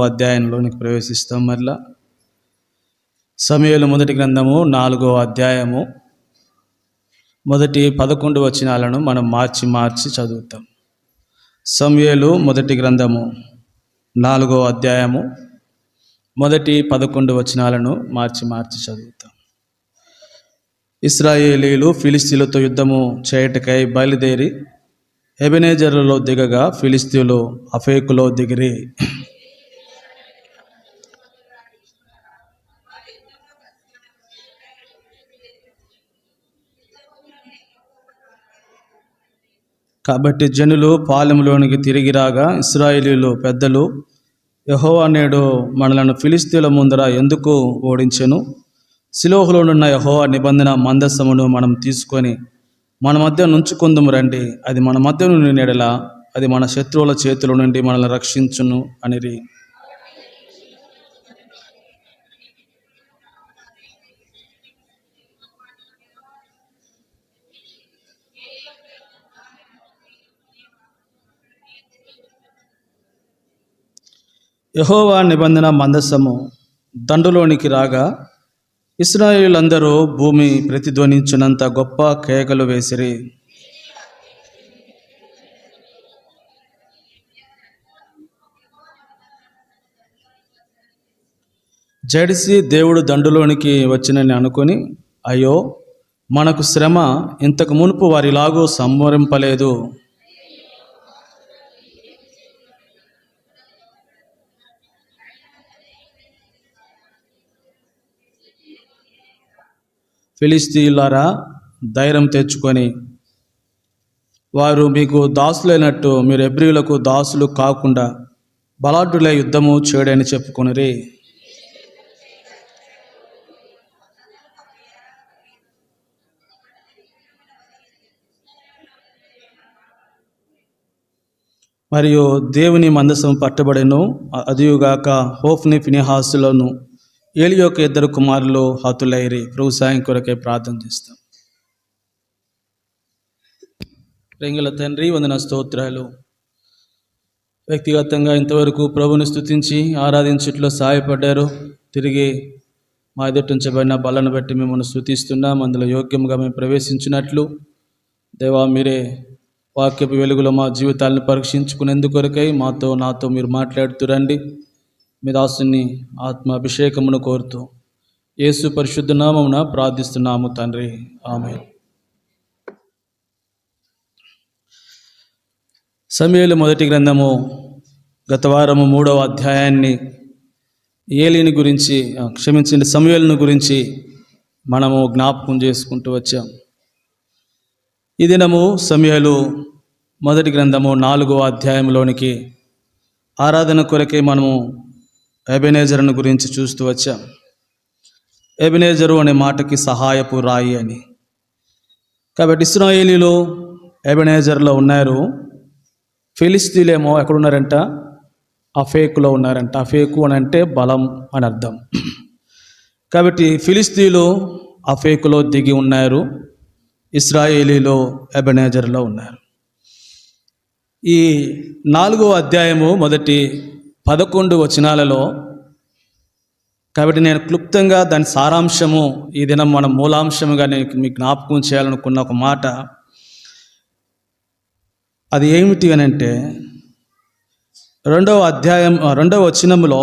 అధ్యాయంలోనికి ప్రవేశిస్తాం. మరలా సమూయేలు మొదటి గ్రంథము 4వ అధ్యాయము మొదటి 11 వచనాలను మనం మార్చి చదువుతాం. సమూయేలు మొదటి గ్రంథము 4వ అధ్యాయము మొదటి 11 వచనాలను మార్చి చదువుతాం. ఇశ్రాయేలీలు ఫిలిస్తీయులతో యుద్ధము చేయుటకై బయలుదేరి ఎబెనేజరులో దిగగా ఫిలిస్తీయులు అఫేకులో దిగిరి. కాబట్టి జనులు పాలెంలోనికి తిరిగి రాగా ఇశ్రాయేలీయులు పెద్దలు, యెహోవా నేడు మనలను ఫిలిస్తీయుల ముందర ఎందుకు ఓడించెను? షిలోహులోనున్న యెహోవా నిబంధన మందసమును మనం తీసుకొని మన మధ్య నుంచుకుందుము రండి. అది మన మధ్య నుండి నెడల అది మన శత్రువుల చేతుల నుండి మనల్ని రక్షించును అనిరి. యెహోవా నిబంధన మందసము దండులోనికి రాగా ఇశ్రాయేలులందరూ భూమి ప్రతిధ్వనించినంత గొప్ప కేకలు వేసిరి. జడిసి దేవుడు దండులోనికి వచ్చినని అనుకొని, అయ్యో మనకు శ్రమ, ఇంతకు మునుపు వారిలాగూ సంహరింపలేదు. ఫిలిస్తీయులారా, ధైర్యం తెచ్చుకొని వారు మీకు దాసులైనట్టు మీరు హెబ్రీయులకు దాసులు కాకుండా బలాఢ్యులై యుద్ధము చేయడని చెప్పుకొనిరి. మరియు దేవుని మందసం పట్టబడెను. అదియుగాక హోఫ్ని ఫినెహాసులను ఏలి యొక్క 2 కుమారులు హతులైరి. ప్రభు సాయం కొరకై ప్రార్థన చేస్తాం. ప్రేంగల తండ్రి, వందన స్తోత్రాలు. వ్యక్తిగతంగా ఇంతవరకు ప్రభుని స్తుతించి ఆరాధించట్లో సహాయపడ్డారు. తిరిగి మా ఎదుటించబడిన బలను బట్టి మిమ్మల్ని స్తుతిస్తున్నాం. అందులో యోగ్యంగా మేము ప్రవేశించినట్లు దేవా, మీరే వాక్యపు వెలుగులో మా జీవితాలను పరీక్షించుకునేందుకొరకై నాతో మీరు మాట్లాడుతురండి. మీ దాసుని ఆత్మ అభిషేకమును కోరుతూ యేసు పరిశుద్ధ నామమున ప్రార్థిస్తున్నాము తండ్రి, ఆమేన్. సమూయేలు మొదటి గ్రంథము గత వారము 3వ అధ్యాయాన్ని సమూయేలును గురించి మనము జ్ఞాపకం చేసుకుంటూ వచ్చాం. ఈ దినము సమూయేలు మొదటి గ్రంథము 4వ అధ్యాయంలోనికి ఆరాధన కొరకే మనము ఎబెనేజరును గురించి చూస్తూ వచ్చాం. ఎబెనేజరు అనే మాటకి సహాయపు రాయి అని. కాబట్టి ఇశ్రాయేలీలు ఎబెనేజర్లో ఉన్నారు. ఫిలిస్తీయులేమో ఎక్కడున్నారంట? అఫేకులో ఉన్నారంట. అఫేకు అని అంటే బలం అని అర్థం. కాబట్టి ఫిలిస్తీయులు అఫేకులో దిగి ఉన్నారు, ఇశ్రాయేలీలు ఎబెనేజర్లో ఉన్నారు. ఈ 4వ అధ్యాయము మొదటి 11 వచనాలలో, కాబట్టి నేను క్లుప్తంగా దాని సారాంశము ఈ దినం మనం మూలాంశముగా నేను మీకు జ్ఞాపకం చేయాలనుకున్న ఒక మాట, అది ఏమిటి అని అంటే 2వ వచనములో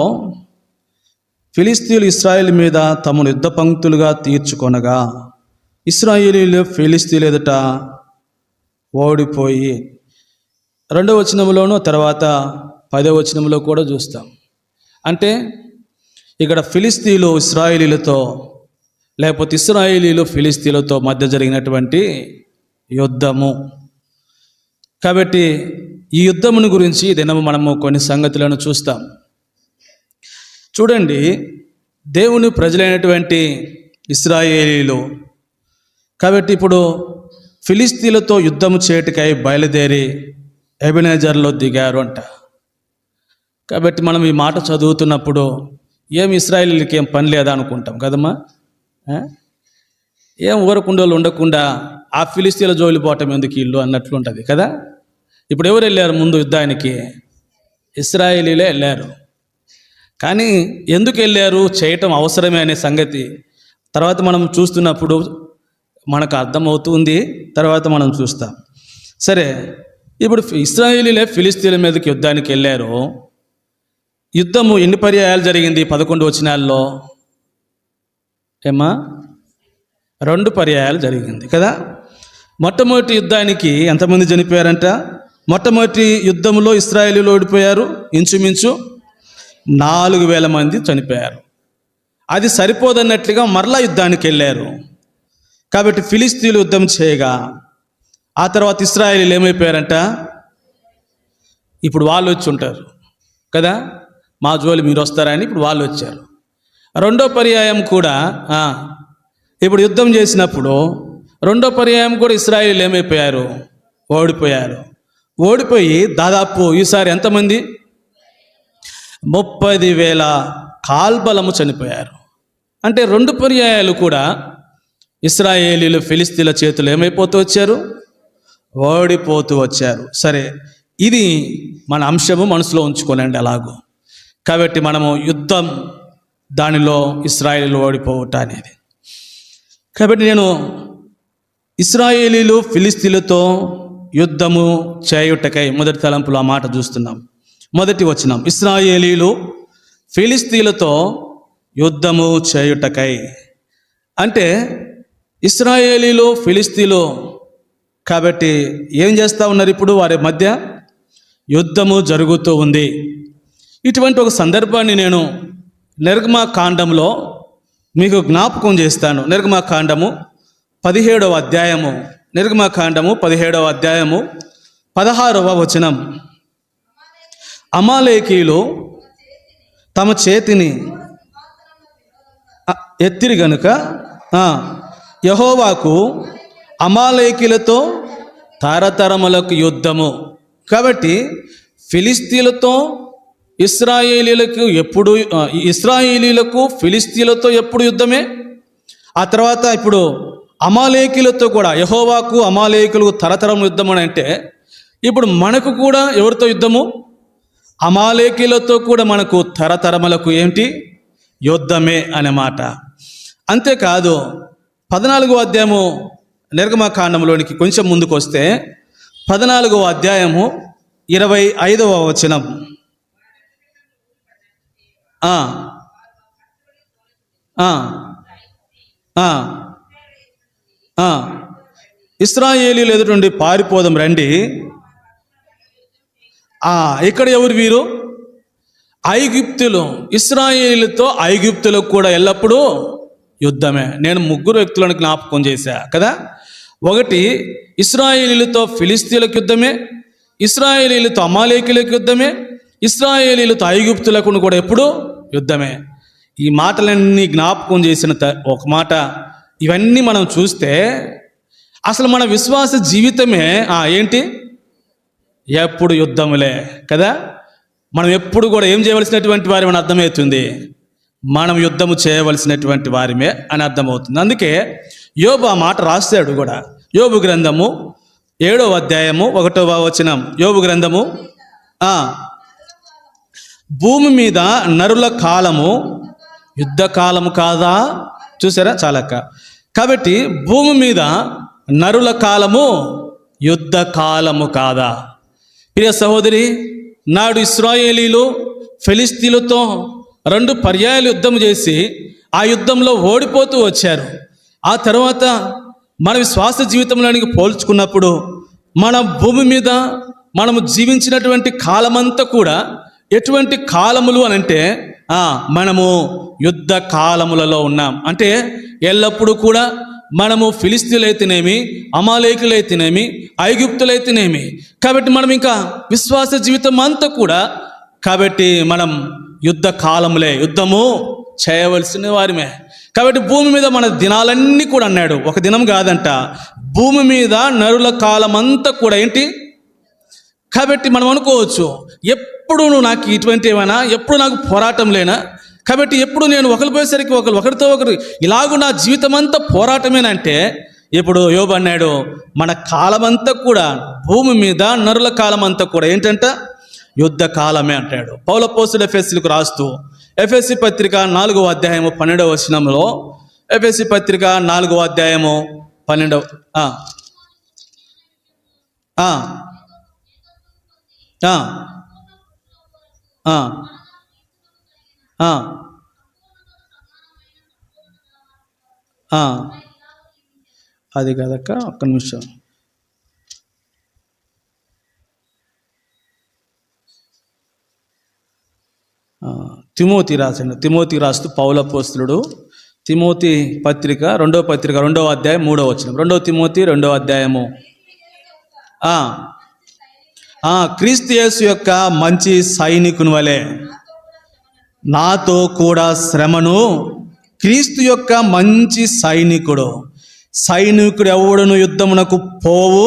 ఫిలిస్తీయులు ఇశ్రాయేలు మీద తమను యుద్ధ పంక్తులుగా తీర్చుకొనగా ఇశ్రాయేలీలు ఫిలిస్తీయులు ఎదుట ఓడిపోయి, 2వ వచనములోనూ తర్వాత 10వ వచనంలో కూడా చూస్తాం. అంటే ఇక్కడ ఫిలిస్తీయులు ఇశ్రాయేలీలతో, లేకపోతే ఇశ్రాయేలీలు ఫిలిస్తీయులతో మధ్య జరిగినటువంటి యుద్ధము. కాబట్టి ఈ యుద్ధమును గురించి దినము మనము కొన్ని సంగతులను చూస్తాం. చూడండి, దేవుని ప్రజలైనటువంటి ఇశ్రాయేలీలు కాబట్టి ఇప్పుడు ఫిలిస్తీయులతో యుద్ధము చేయుటకై బయలుదేరి ఎబెనేజర్లో దిగారు అంట. కాబట్టి మనం ఈ మాట చదువుతున్నప్పుడు ఏం ఇశ్రాయేలీలకి ఏం పని లేదా అనుకుంటాం కదమ్మా. ఏం ఊరకుండోళ్ళు ఉండకుండా ఆ ఫిలిస్తీన్ల జోలి పోవటం ఎందుకు ఇల్లు అన్నట్లు ఉంటుంది కదా. ఇప్పుడు ఎవరు వెళ్ళారు ముందు యుద్ధానికి? ఇశ్రాయేలీలే వెళ్ళారు. కానీ ఎందుకు వెళ్ళారు, చేయటం అవసరమే అనే సంగతి తర్వాత మనం చూస్తున్నప్పుడు మనకు అర్థమవుతుంది, తర్వాత మనం చూస్తాం. సరే, ఇప్పుడు ఇశ్రాయేలీలే ఫిలిస్తీన్ల మీదకి యుద్ధానికి వెళ్ళారు. యుద్ధము ఎన్ని పర్యాయాలు జరిగింది? 11 వచనాల్లో ఏమా 2 పర్యాయాలు జరిగింది కదా. మొట్టమొదటి యుద్ధానికి ఎంతమంది చనిపోయారంట? మొట్టమొదటి యుద్ధంలో ఇశ్రాయేలీలు ఓడిపోయారు. ఇంచుమించు 4,000 మంది చనిపోయారు. అది సరిపోదన్నట్లుగా మరలా యుద్ధానికి వెళ్ళారు. కాబట్టి ఫిలిస్తీన్లు యుద్ధం చేయగా ఆ తర్వాత ఇశ్రాయేలీలు ఏమైపోయారంట? ఇప్పుడు వాళ్ళు వచ్చి ఉంటారు కదా, మా జోలి మీరు వస్తారని ఇప్పుడు వాళ్ళు వచ్చారు. రెండో పర్యాయం కూడా ఇప్పుడు యుద్ధం చేసినప్పుడు రెండో పర్యాయం కూడా ఇశ్రాయేలీలు ఏమైపోయారు? ఓడిపోయారు. ఓడిపోయి దాదాపు ఈసారి ఎంతమంది? 30,000 కాల్బలము చనిపోయారు. అంటే 2 పర్యాయాలు కూడా ఇశ్రాయేలీలు ఫిలిస్తీన్ల చేతులు ఏమైపోతూ వచ్చారు? ఓడిపోతూ వచ్చారు. సరే, ఇది మన అంశము మనసులో ఉంచుకోనండి అలాగూ. కాబట్టి మనము యుద్ధం దానిలో ఇశ్రాయేలీలు ఓడిపోవటం అనేది. కాబట్టి నేను ఇశ్రాయేలీలు ఫిలిస్తీన్లతో యుద్ధము చేయుటకై మొదటి తలంపులో ఆ మాట చూస్తున్నాం. మొదటి వచనం, ఇశ్రాయేలీలు ఫిలిస్తీన్లతో యుద్ధము చేయుటకై. అంటే ఇశ్రాయేలీలు ఫిలిస్తీన్లు కాబట్టి ఏం చేస్తూ ఉన్నారు? ఇప్పుడు వారి మధ్య యుద్ధము జరుగుతూ ఉంది. ఇటువంటి ఒక సందర్భాన్ని నేను నిర్గమకాండంలో మీకు జ్ఞాపకం చేస్తాను. నిర్గమకాండము 17వ అధ్యాయము, నిర్గమకాండము 17వ అధ్యాయము 16వ వచనం. అమాలేకీయులు తమ చేతిని ఎత్తిరి గనుక యెహోవాకు అమాలేకీయులతో తరతరములకు యుద్ధము. కాబట్టి ఫిలిస్తీన్లతో ఇశ్రాయేలీలకు ఫిలిస్తీన్లతో ఎప్పుడు యుద్ధమే. ఆ తర్వాత ఇప్పుడు అమాలేకీయులతో కూడా యెహోవాకు అమాలేకీయులకు తరతరం యుద్ధం అని అంటే ఇప్పుడు మనకు కూడా ఎవరితో యుద్ధము? అమాలేకీయులతో కూడా మనకు తరతరములకు ఏంటి? యుద్ధమే అన్నమాట. అంతేకాదు 14వ అధ్యాయము నిర్గమకాండంలోనికి కొంచెం ముందుకు వస్తే 14వ అధ్యాయము 25వ వచనం. ఇశ్రాయేలీయులు ఎదుటి పారిపోదాం రండి. ఇక్కడ ఎవరు వీరు? ఐగుప్తులు. ఇశ్రాయేలీయులతో ఐగుప్తులకు కూడా ఎల్లప్పుడూ యుద్ధమే. నేను 3 వ్యక్తులను జ్ఞాపకం చేశా కదా. ఒకటి, ఇశ్రాయేలీయులతో ఫిలిస్తీన్లకు యుద్ధమే, ఇశ్రాయేలీయులతో అమాలేకీయులకు యుద్ధమే, ఇశ్రాయేలీయులతో ఐగుప్తులకు కూడా ఎప్పుడూ యుద్ధమే. ఈ మాటలన్నీ జ్ఞాపకం చేసిన ఒక మాట, ఇవన్నీ మనం చూస్తే అసలు మన విశ్వాస జీవితమే ఏంటి? ఎప్పుడు యుద్ధములే కదా. మనం ఎప్పుడు కూడా ఏం చేయవలసినటువంటి వారి అని అర్థమవుతుంది? మనం యుద్ధము చేయవలసినటువంటి వారిమే అని అర్థమవుతుంది. అందుకే యోబు ఆ మాట రాశాడు కూడా. యోబు గ్రంథము 7వ అధ్యాయము 1వ వచనం. యోబు గ్రంథము భూమి మీద నరుల కాలము యుద్ధ కాలము కాదా? చూసారా చాలక్క. కాబట్టి భూమి మీద నరుల కాలము యుద్ధ కాలము కాదా? ప్రియ సహోదరి, నాడు ఇశ్రాయేలీలు ఫిలిస్తీన్లతో 2 పర్యాయాలు యుద్ధం చేసి ఆ యుద్ధంలో ఓడిపోతూ వచ్చారు. ఆ తర్వాత మన విశ్వాస జీవితంలోనికి పోల్చుకున్నప్పుడు మన భూమి మీద మనము జీవించినటువంటి కాలమంతా కూడా ఎటువంటి కాలములు అని అంటే మనము యుద్ధ కాలములలో ఉన్నాం. అంటే ఎల్లప్పుడూ కూడా మనము ఫిలిస్తీన్లైతేనేమి, అమాలేకీయులైతేనేమి, ఐగుప్తులైతేనేమి, కాబట్టి మనం ఇంకా విశ్వాస జీవితం అంతా కూడా కాబట్టి మనం యుద్ధ కాలములే, యుద్ధము చేయవలసిన వారిమే. కాబట్టి భూమి మీద మన దినాలన్నీ కూడా అన్నాడు, ఒక దినం కాదంట, భూమి మీద నరుల కాలం అంతా కూడా ఏంటి. కాబట్టి మనం అనుకోవచ్చు, ఎప్పుడు నాకు ఇటువంటి ఏమైనా, ఎప్పుడు నాకు పోరాటం లేనా, కాబట్టి ఎప్పుడు నేను ఒకరిపోయేసరికి ఒకరితో ఒకరు ఇలాగూ నా జీవితం అంతా పోరాటమేనంటే, ఇప్పుడు యోబు అన్నాడు మన కాలమంతా కూడా భూమి మీద నరుల కాలం అంతా కూడా ఏంటంట యుద్ధ కాలమే అంటాడు. పౌలు అపోస్తలుడు ఎఫెసీయులకు రాస్తూ ఎఫెసీ పత్రిక 4వ అధ్యాయము 12వ వచనంలో, ఎఫెసీ పత్రిక 4వ అధ్యాయము 12వ ఆ ఆ ఆ ఆ ఆ ఆ అది కదక్క, ఒక్క నిమిషం. తిమోతి రాస్తూ పౌలు అపోస్తలుడు తిమోతి పత్రిక 2వ అధ్యాయం 3వ వచనం. 2 తిమోతి 2వ అధ్యాయము. క్రీస్తు యేసు యొక్క మంచి సైనికుని వలె నాతో కూడా శ్రమను, క్రీస్తు యొక్క మంచి సైనికుడు ఎవడును యుద్ధమునకు పోవు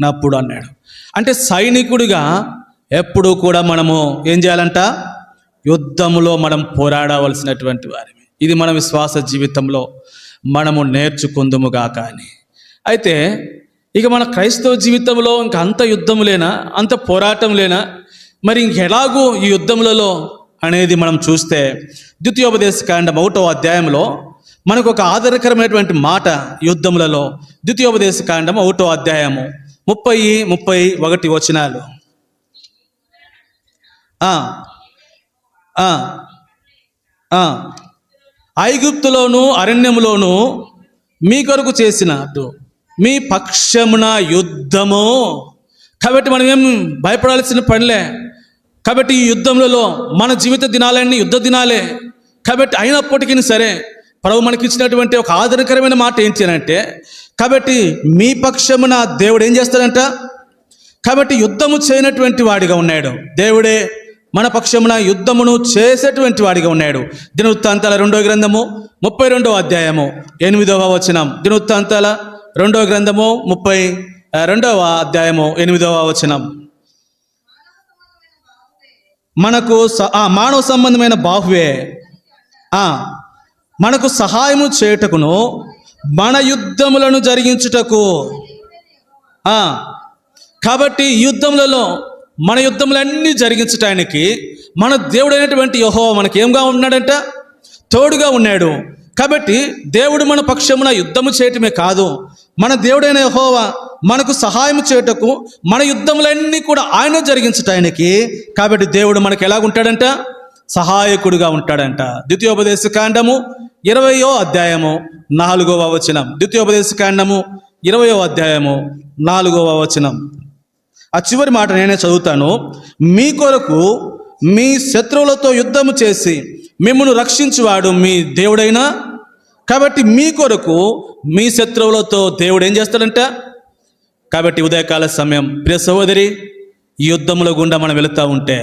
నప్పుడు అన్నాడు. అంటే సైనికుడిగా ఎప్పుడు కూడా మనము ఏం చేయాలంట? యుద్ధములో మనం పోరాడవలసినటువంటి వారిని. ఇది మన విశ్వాస జీవితంలో మనము నేర్చుకుందుముగాక అని. అయితే ఇక మన క్రైస్తవ జీవితంలో ఇంక అంత యుద్ధములేనా, అంత పోరాటం లేనా, మరి ఇంకెలాగూ ఈ యుద్ధములలో అనేది మనం చూస్తే ద్వితీయోపదేశకాండం 1వ అధ్యాయంలో మనకు ఒక ఆధారకరమైనటువంటి మాట యుద్ధములలో. ద్వితీయోపదేశకాండం 1వ అధ్యాయము 30-31 వచనాలు. ఐగుప్తులోను అరణ్యములోను మీ కొరకు చేసినట్టు మీ పక్షమున యుద్ధము. కాబట్టి మనం ఏం భయపడాల్సిన పనిలే. కాబట్టి ఈ యుద్ధములలో మన జీవిత దినాలన్నీ యుద్ధ దినాలే. కాబట్టి అయినప్పటికీ సరే ప్రభు మనకి ఇచ్చినటువంటి ఒక ఆదరణకరమైన మాట ఏంటి అని అంటే, కాబట్టి మీ పక్షమున దేవుడు ఏం చేస్తాడంట? కాబట్టి యుద్ధము చేయనటువంటి వాడిగా ఉన్నాడు దేవుడే. మన పక్షమున యుద్ధమును చేసేటువంటి వాడిగా ఉన్నాడు. దినవృత్తాంతాల 2వ గ్రంథము 32వ అధ్యాయము 8వ వచనం. దినవృత్తాంతాల 2వ గ్రంథము 32వ అధ్యాయము 8వ వచనం. మనకు మానవ సంబంధమైన బాహువే మనకు సహాయము చేయుటకును మన యుద్ధములను జరిగించుటకు. కాబట్టి యుద్ధములలో మన యుద్ధములన్నీ జరిగించటానికి మన దేవుడైనటువంటి యెహోవా మనకి ఏంగా ఉన్నాడంట? తోడుగా ఉన్నాడు. కాబట్టి దేవుడు మన పక్షమున యుద్ధము చేయటమే కాదు, మన దేవుడైన యెహోవా మనకు సహాయం చేయుటకు మన యుద్ధములన్నీ కూడా ఆయన జరిగించటానికి. కాబట్టి దేవుడు మనకు ఎలాగుంటాడంట? సహాయకుడిగా ఉంటాడంట. ద్వితీయోపదేశకాండము 20వ అధ్యాయము 4వ వచనం. ద్వితీయోపదేశకాండము 20వ అధ్యాయము 4వ వచనం. ఆ చివరి మాట నేనే చదువుతాను. మీ కొరకు మీ శత్రువులతో యుద్ధము చేసి మిమ్మును రక్షించువాడు మీ దేవుడైనా. కాబట్టి మీ కొరకు మీ శత్రువులతో దేవుడు ఏం చేస్తాడంట? కాబట్టి ఉదయకాల సమయం ప్రియ సహోదరి, ఈ యుద్ధముల గుండా మనం వెళుతూ ఉంటే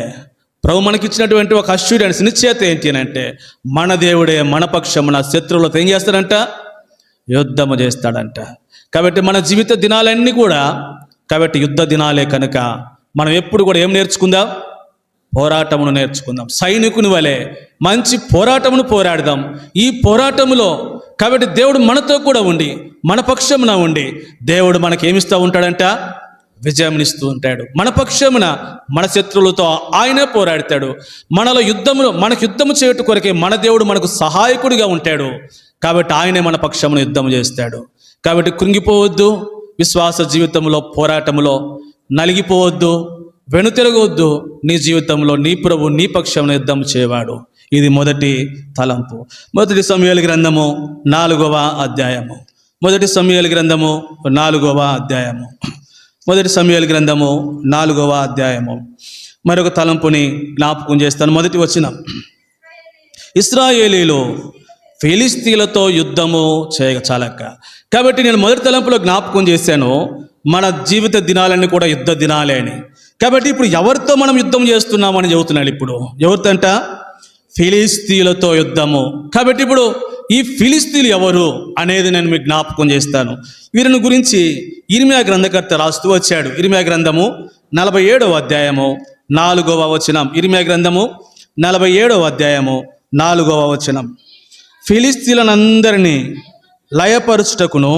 ప్రభు మనకిచ్చినటువంటి ఒక అష్యూరెన్స్, నిశ్చయత ఏంటి అని అంటే, మన దేవుడే మన పక్షమున శత్రువులతో ఏం చేస్తాడంట? యుద్ధము చేస్తాడంట. కాబట్టి మన జీవిత దినాలన్నీ కూడా కాబట్టి యుద్ధ దినాలే కనుక మనం ఎప్పుడు కూడా ఏం నేర్చుకుందాం? పోరాటమును నేర్చుకుందాం. సైనికుని వలె మంచి పోరాటమును పోరాడదాం. ఈ పోరాటములో కాబట్టి దేవుడు మనతో కూడా ఉండి మన పక్షమున ఉండి దేవుడు మనకేమిస్తూ ఉంటాడంట? విజయమునిస్తూ ఉంటాడు. మన పక్షమున మన శత్రువులతో ఆయనే పోరాడతాడు. మనలో మనకు యుద్ధము చేయట కొరకే మన దేవుడు మనకు సహాయకుడిగా ఉంటాడు. కాబట్టి ఆయనే మన పక్షమున యుద్ధము చేస్తాడు. కాబట్టి కృంగిపోవద్దు. విశ్వాస జీవితంలో పోరాటములో నలిగిపోవద్దు, వెనుతిరగవద్దు. నీ జీవితంలో నీ ప్రభు నీ పక్షమున యుద్ధం చేయవాడు. ఇది మొదటి తలంపు. మొదటి సమూయేలు గ్రంథము 4వ అధ్యాయము. మొదటి సమూయేలు గ్రంథము 4వ అధ్యాయము. మొదటి సమూయేలు గ్రంథము 4వ అధ్యాయము. మరొక తలంపుని జ్ఞాపకం చేస్తాను. మొదటి వచనం. ఇశ్రాయేలీలు ఫిలిస్తీన్లతో యుద్ధము చేయచాలక. కాబట్టి నేను మొదటి తలంపులో జ్ఞాపకం చేశాను, మన జీవిత దినాలన్నీ కూడా యుద్ధ దినాలే అని. కాబట్టి ఇప్పుడు ఎవరితో మనం యుద్ధం చేస్తున్నామని చెబుతున్నాడు. ఇప్పుడు ఎవరితో అంట? ఫిలిస్తీన్లతో యుద్ధము. కాబట్టి ఇప్పుడు ఈ ఫిలిస్తీన్లు ఎవరు అనేది నేను మీకు జ్ఞాపకం చేస్తాను. వీరిని గురించి ఇర్మియా గ్రంథకర్త రాస్తూ వచ్చాడు. ఇర్మియా గ్రంథము 47వ అధ్యాయము 4వ వచనం. ఇర్మియా గ్రంథము 47వ అధ్యాయము 4వ వచనం. ఫిలిస్తీన్లందరినీ లయపరుచుటకును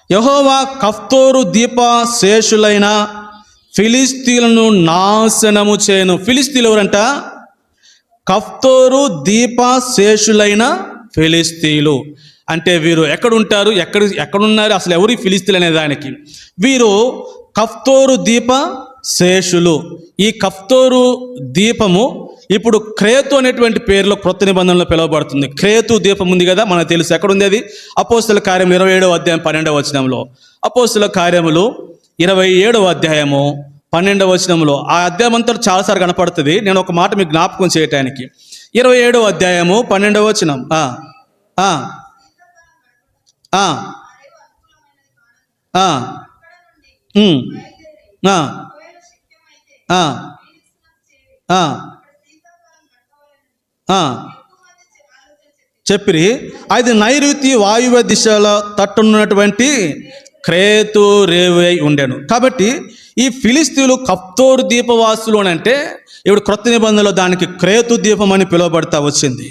యెహోవా కఫ్తోరు దీప శేషులైన ఫిలిస్తీయులను నాశనము చేయను. ఫిలిస్తీయులు ఎవరంట? కఫ్తోరు దీప శేషులైన ఫిలిస్తీయులు. అంటే వీరు ఎక్కడుంటారు, ఎక్కడున్నారు, అసలు ఎవరు ఈ ఫిలిస్తీయులు అనే దానికి వీరు కఫ్తోరు దీప శేషులు. ఈ కఫ్తోరు దీపము ఇప్పుడు క్రేతు అనేటువంటి పేరులో క్రొత్త నిబంధనలో పిలువబడుతుంది. క్రేతు దీపం ఉంది కదా, మనకు తెలుసు. ఎక్కడుంది అది? అపోస్తల కార్యములు 27వ అధ్యాయం 12వ వచనంలో. అపోస్తల కార్యములు 27వ అధ్యాయము 12వ వచనంలో. ఆ అధ్యాయం అంతా చాలాసార్లు కనపడుతుంది. నేను ఒక మాట మీకు జ్ఞాపకం చేయటానికి. 27వ అధ్యాయము 12వ వచనం. చెప్పిరి అది నైరుతి వాయువ్య దిశలో తట్టున్నటువంటి క్రేతు రేవై ఉండెను. కాబట్టి ఈ ఫిలిస్తీయులు కఫ్తోరు దీపవాసులు అని అంటే ఇప్పుడు క్రొత్త నిబంధనలో దానికి క్రేతు దీపం అని పిలువబడతా వచ్చింది.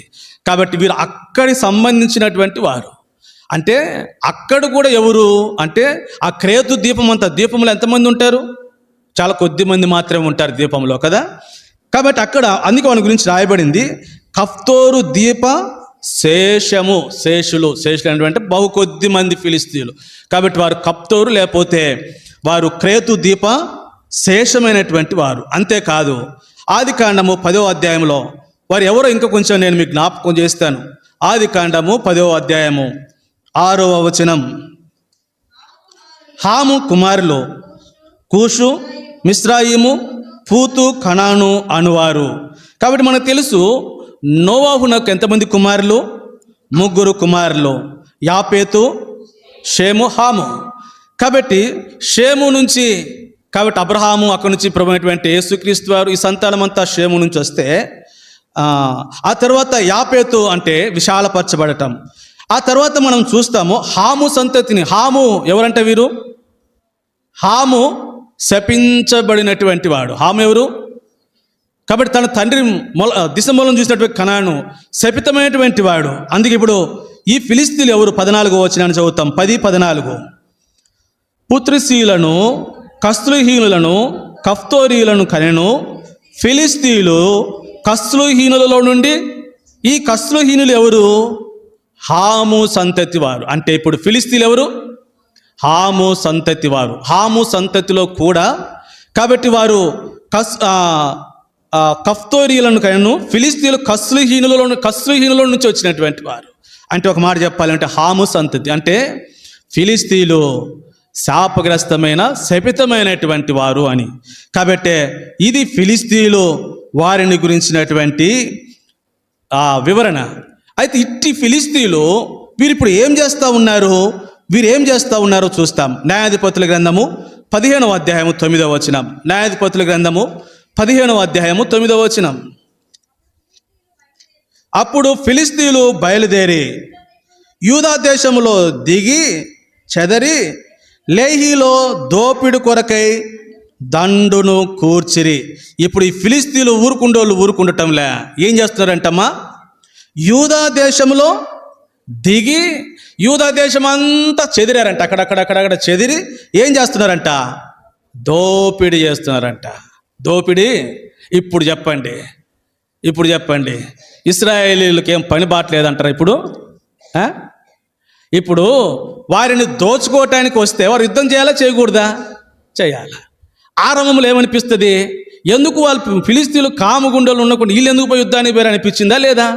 కాబట్టి వీరు అక్కడి సంబంధించినటువంటి వారు. అంటే అక్కడ కూడా ఎవరు అంటే ఆ క్రేతు దీపం అంతా, దీపంలో ఎంతమంది ఉంటారు? చాలా కొద్ది మంది మాత్రమే ఉంటారు దీపంలో కదా. కాబట్టి అక్కడ అందుకే వాని గురించి రాయబడింది కఫ్తోరు దీప శేషులు అంటే బహు కొద్ది మంది ఫిలిస్తీయులు. కాబట్టి వారు కఫ్తోరు లేకపోతే వారు క్రేతు దీప శేషమైనటువంటి వారు. అంతేకాదు ఆదికాండము 10వ అధ్యాయంలో వారు ఎవరో ఇంకా కొంచెం నేను మీకు జ్ఞాపకం చేస్తాను. ఆదికాండము 10వ అధ్యాయము 6వ వచనం. హాము కుమారులు కూషు, మిస్రాయిము, పూతు, కనాను అనువారు. కాబట్టి మనకు తెలుసు నోవాహునకు ఎంతమంది కుమారులు? 3 కుమారులు, యాపేతు, షేము, హాము. కాబట్టి షేము నుంచి, కాబట్టి అబ్రహాము అక్కడి నుంచి ప్రభువైనటువంటి యేసుక్రీస్తు వారు ఈ సంతానం అంతా షేము నుంచి వస్తే ఆ తర్వాత యాపేతు అంటే విశాలపరచబడటం. ఆ తర్వాత మనం చూస్తాము హాము సంతతిని. హాము ఎవరంటే వీరు హాము శపించబడినటువంటి వాడు. హాము ఎవరు? కాబట్టి తన తండ్రి దిశమూలం చూసినటువంటి కనాను శపితమైనటువంటి వాడు. అందుకే ఇప్పుడు ఈ ఫిలిస్తీయులు ఎవరు? 14వ వచనాన్ని చదువుతాం. 10:14. పుత్రశీలను కస్లుహీనులను కఫ్తోరీలను కనెను. ఫిలిస్తీయులు కస్లుహీనులలో నుండి, ఈ కస్లుహీనులు ఎవరు? హాము సంతతి వారు. అంటే ఇప్పుడు ఫిలిస్తీయులు ఎవరు? హాము సంతతి వారు. హాము సంతతిలో కూడా కాబట్టి వారు కఫ్తోరీలను కనెను. ఫిలిస్తీయులు కస్లుహీనుల నుంచి వచ్చినటువంటి వారు. అంటే ఒక మాట చెప్పాలంటే హాము సంతతి అంటే ఫిలిస్తీయులు శాపగ్రస్తమైన శపితమైనటువంటి వారు అని. కాబట్టి ఇది ఫిలిస్తీయులు వారిని గురించినటువంటి వివరణ. అయితే ఇట్టి ఫిలిస్తీయులు వీరు ఇప్పుడు ఏం చేస్తూ ఉన్నారు? వీరు ఏం చేస్తూ ఉన్నారో చూస్తాం. న్యాయాధిపతుల గ్రంథము 15వ అధ్యాయము 9వ వచనం. న్యాయాధిపతుల గ్రంథము 15వ అధ్యాయము 9వ వచనం. అప్పుడు ఫిలిస్తీయులు బయలుదేరి యూదా దేశములో దిగి చెదరి లేహీలో దోపిడి కొరకై దండును కూర్చిరి. ఇప్పుడు ఈ ఫిలిస్తీయులు ఊరుకుండటంలే. ఏం చేస్తున్నారంటమ్మా? యూదా దేశంలో దిగి యూదా దేశం అంతా చెదిరారంట. అక్కడక్కడ చెదిరి ఏం చేస్తున్నారంట? దోపిడి చేస్తున్నారంట. దోపిడి. ఇప్పుడు చెప్పండి ఇశ్రాయేలీలకి ఏం పని బాట్లేదంటారా ఇప్పుడు? ఇప్పుడు వారిని దోచుకోవటానికి వస్తే వారు యుద్ధం చేయాలా చేయకూడదా? చేయాలా. ఆరంభంలో ఏమనిపిస్తుంది? ఎందుకు వాళ్ళు ఫిలిస్తీయులు కామగుండలు ఉండకుండా వీళ్ళు ఎందుకు పోయి యుద్ధానికి పోయారు అనిపించిందా లేదా?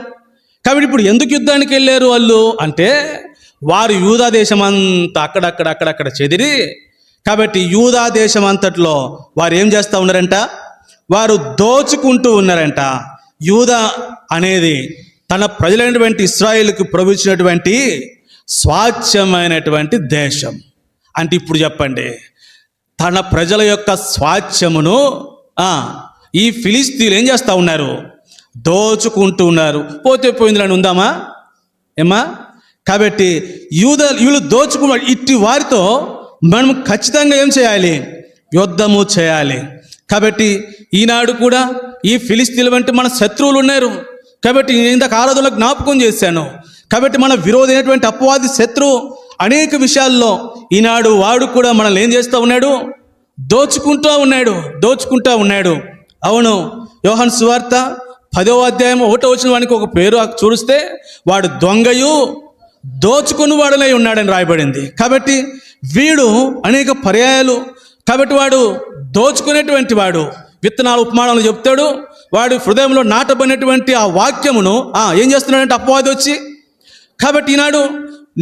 కాబట్టి ఇప్పుడు ఎందుకు యుద్ధానికి వెళ్ళారు వాళ్ళు అంటే వారు యూదా దేశం అంతా అక్కడక్కడ చెదిరి, కాబట్టి యూదా దేశం అంతట్లో వారు ఏం చేస్తూ ఉన్నారంట? వారు దోచుకుంటూ ఉన్నారంట. యూదా అనేది తన ప్రజలైనటువంటి ఇశ్రాయేలుకు ప్రభుత్వించినటువంటి స్వాస్థ్యమైనటువంటి దేశం. అంటే ఇప్పుడు చెప్పండి, తన ప్రజల యొక్క స్వాస్థ్యమును ఈ ఫిలిస్తీయులు ఏం చేస్తూ ఉన్నారు? దోచుకుంటూ ఉన్నారు. పోతే పోయిందని ఉందామా ఏమా? కాబట్టి వీళ్ళు దోచుకున్నారు. ఇట్టి వారితో మనం ఖచ్చితంగా ఏం చేయాలి? యుద్ధము చేయాలి. కాబట్టి ఈనాడు కూడా ఈ ఫిలిస్తీయుల వంటి మన శత్రువులు ఉన్నారు. కాబట్టి నేను ఇందాక ఆరాధనలో జ్ఞాపకం చేశాను. కాబట్టి మన విరోధి అయినటువంటి అపవాది శత్రువు అనేక విషయాల్లో ఈనాడు వాడు కూడా మనల్ని ఏం చేస్తూ ఉన్నాడు? దోచుకుంటూ ఉన్నాడు. అవును, యోహాను సువార్త 10వ అధ్యాయం 1వ వచనం వానికి ఒక పేరు చూస్తే వాడు దొంగయు దోచుకుని వాడునై ఉన్నాడని రాయబడింది. కాబట్టి వీడు అనేక పర్యాయాలు, కాబట్టి వాడు దోచుకునేటువంటి వాడు. విత్తనాలు ఉపమానాలు చెప్తాడు. వాడు హృదయంలో నాటబడినటువంటి ఆ వాక్యమును ఏం చేస్తున్నాడంటే అపవాది వచ్చి, కాబట్టి ఈనాడు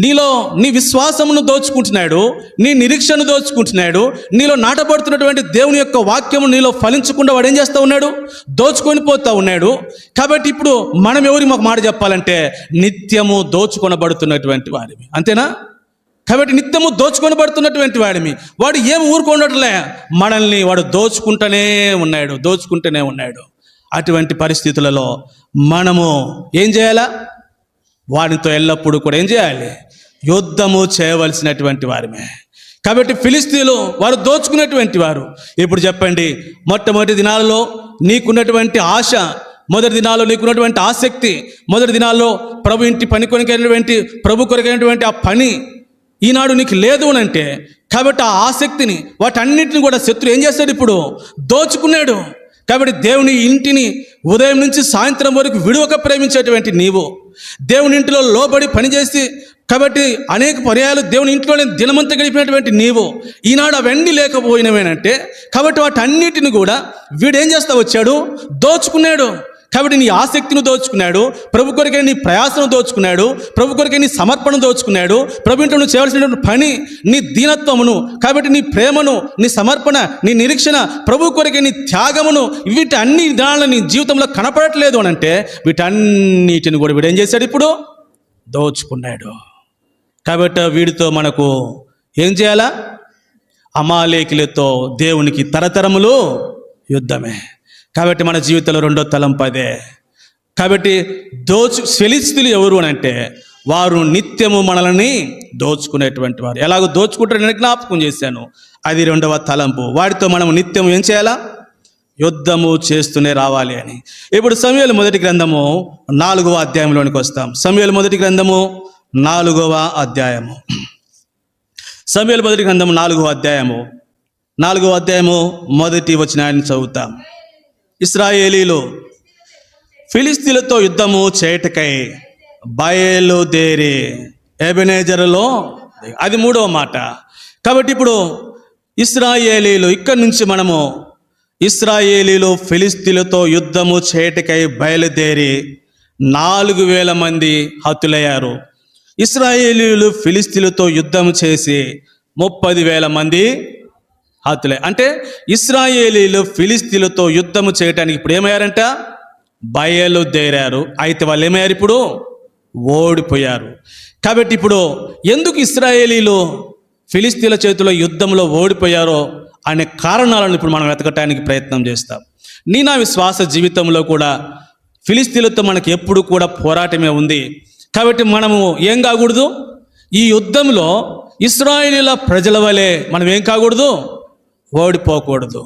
నీలో నీ విశ్వాసమును దోచుకుంటున్నాడు, నీ నిరీక్షను దోచుకుంటున్నాడు. నీలో నాటబడుతున్నటువంటి దేవుని యొక్క వాక్యము నీలో ఫలించకుండా వాడు ఏం చేస్తూ ఉన్నాడు? దోచుకొని పోతూ ఉన్నాడు. కాబట్టి ఇప్పుడు మనం ఎవరికి ఒక మాట చెప్పాలంటే నిత్యము దోచుకొనబడుతున్నటువంటి వాడివి, అంతేనా? కాబట్టి నిత్యము దోచుకొనబడుతున్నటువంటి వాడిని వాడు ఏమి ఊరుకోనట్లే, మనల్ని వాడు దోచుకుంటూనే ఉన్నాడు. అటువంటి పరిస్థితులలో మనము ఏం చేయాలా? వాడితో ఎల్లప్పుడూ కూడా ఏం చేయాలి? యుద్ధము చేయవలసినటువంటి వారిమే. కాబట్టి ఫిలిస్తీన్లు వారు దోచుకునేటువంటి వారు. ఇప్పుడు చెప్పండి, మొట్టమొదటి దినాలలో నీకున్నటువంటి ఆశ, మొదటి దినాల్లో నీకున్నటువంటి ఆసక్తి, మొదటి దినాల్లో ప్రభు ఇంటి పని కొరకైనటువంటి ప్రభు కొరకైనటువంటి ఆ పని ఈనాడు నీకు లేదు అని అంటే, కాబట్టి ఆ ఆసక్తిని వాటన్నిటిని కూడా శత్రువు ఏం చేస్తాడు? ఇప్పుడు దోచుకున్నాడు. కాబట్టి దేవుని ఇంటిని ఉదయం నుంచి సాయంత్రం వరకు విడువక ప్రేమించేటువంటి నీవు, దేవుని ఇంటిలో లోబడి పనిచేసి, కాబట్టి అనేక పర్యాయాలు దేవుని ఇంట్లోనే దినమంతా గడిపినటువంటి నీవు ఈనాడు అవన్నీ లేకపోయినవేనంటే, కాబట్టి వాటన్నిటిని కూడా వీడేం చేస్తా వచ్చాడు? దోచుకున్నాడు. కాబట్టి నీ ఆసక్తిని దోచుకున్నాడు, ప్రభు కొరకే నీ ప్రయాసను దోచుకున్నాడు, ప్రభు కొరకే నీ సమర్పణ దోచుకున్నాడు, ప్రభు ఇంట్లో నువ్వు చేయవలసినటువంటి పని, నీ దీనత్వమును, కాబట్టి నీ ప్రేమను, నీ సమర్పణ, నీ నిరీక్షణ, ప్రభు కొరకే నీ త్యాగమును, వీటన్ని విధానాలు నీ జీవితంలో కనపడట్లేదు అని అంటే వీటన్నిటిని కూడా వీడు ఏం చేశాడు? ఇప్పుడు దోచుకున్నాడు. కాబట్టి వీడితో మనకు ఏం చేయాలా? అమాలేకులతో దేవునికి తరతరములు యుద్ధమే. కాబట్టి మన జీవితంలో రెండో తలంపు అదే. కాబట్టి ఫిలిస్తీయులు ఎవరు అని అంటే వారు నిత్యము మనల్ని దోచుకునేటువంటి వారు. ఎలాగో దోచుకుంటారో నేను జ్ఞాపకం చేశాను, అది రెండవ తలంపు. వాడితో మనం నిత్యం ఏం చేయాలా? యుద్ధము చేస్తూనే రావాలి అని. ఇప్పుడు సమూయేలు మొదటి గ్రంథము 4వ అధ్యాయంలోనికి వస్తాం. సమూయేలు మొదటి గ్రంథము 4వ అధ్యాయము. సమూయేలు మొదటి గ్రంథము 4వ అధ్యాయము మొదటి వచనాన్ని చదువుతాం. ఇశ్రాయేలీలు ఫిలిస్తీన్లతో యుద్ధము చేయటకై బయలుదేరి ఎబెనేజరులో, అది 3వ మాట. కాబట్టి ఇప్పుడు ఇశ్రాయేలీలు, ఇక్కడి నుంచి మనము ఇశ్రాయేలీలు ఫిలిస్తీన్లతో యుద్ధము చేయటకై బయలుదేరి 4,000 మంది హతులయ్యారు. ఇశ్రాయేలీలు ఫిలిస్తీన్లతో యుద్ధం చేసి 30,000 మంది హతులే. అంటే ఇశ్రాయేలీలు ఫిలిస్తీన్లతో యుద్ధము చేయడానికి ఇప్పుడు ఏమయ్యారంట? బయలుదేరారు. అయితే వాళ్ళు ఏమయ్యారు? ఇప్పుడు ఓడిపోయారు. కాబట్టి ఇప్పుడు ఎందుకు ఇశ్రాయేలీలు ఫిలిస్తీన్ల చేతిలో యుద్ధంలో ఓడిపోయారో అనే కారణాలను ఇప్పుడు మనం వెతకటానికి ప్రయత్నం చేస్తాం. నా విశ్వాస జీవితంలో కూడా ఫిలిస్తీన్లతో మనకి ఎప్పుడు కూడా పోరాటమే ఉంది. కాబట్టి మనము ఏం కాకూడదు? ఈ యుద్ధంలో ఇశ్రాయేలీల ప్రజల వలె మనం ఏం కాకూడదు? ఓడిపోకూడదు.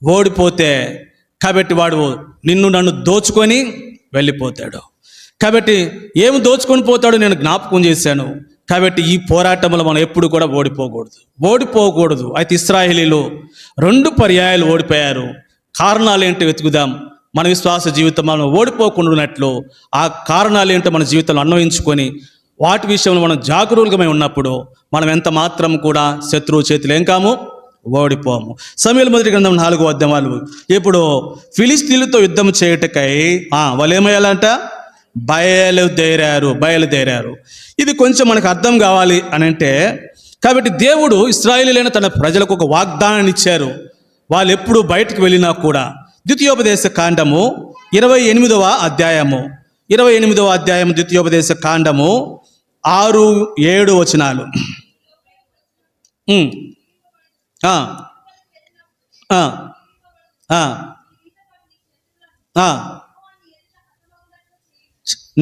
ఓడిపోతే కాబట్టి వాడు నన్ను దోచుకొని వెళ్ళిపోతాడు. కాబట్టి ఏమి దోచుకొని పోతాడో నేను జ్ఞాపకం చేశాను. కాబట్టి ఈ పోరాటంలో మనం ఎప్పుడు కూడా ఓడిపోకూడదు. అయితే ఇశ్రాయేలీలు 2 పర్యాయాలు ఓడిపోయారు. కారణాలు ఏంటో వెతుకుదాం. మన విశ్వాస జీవితం మనం ఓడిపోకుండా ఉన్నట్లు ఆ కారణాలు ఏంటో మన జీవితంలో అన్వయించుకొని వాటి విషయంలో మనం జాగరూకమై ఉన్నప్పుడు మనం ఎంత మాత్రం కూడా శత్రువు చేతులు ఏం కాము, ఓడిపోము. సమూయేలు మొదటి గ్రంథం 4వ అధ్యాయం. ఇప్పుడు ఫిలిస్తీన్లతో యుద్ధం చేయటకై వాళ్ళు ఏమయ్యాలంట? బయలుదేరారు. ఇది కొంచెం మనకు అర్థం కావాలి అని అంటే, కాబట్టి దేవుడు ఇశ్రాయేలీయులైన తన ప్రజలకు ఒక వాగ్దానాన్ని ఇచ్చారు. వాళ్ళు ఎప్పుడు బయటకు వెళ్ళినా కూడా. ద్వితీయోపదేశ కాండము 28వ అధ్యాయము ద్వితీయోపదేశ కాండము 6-7 వచనాలు.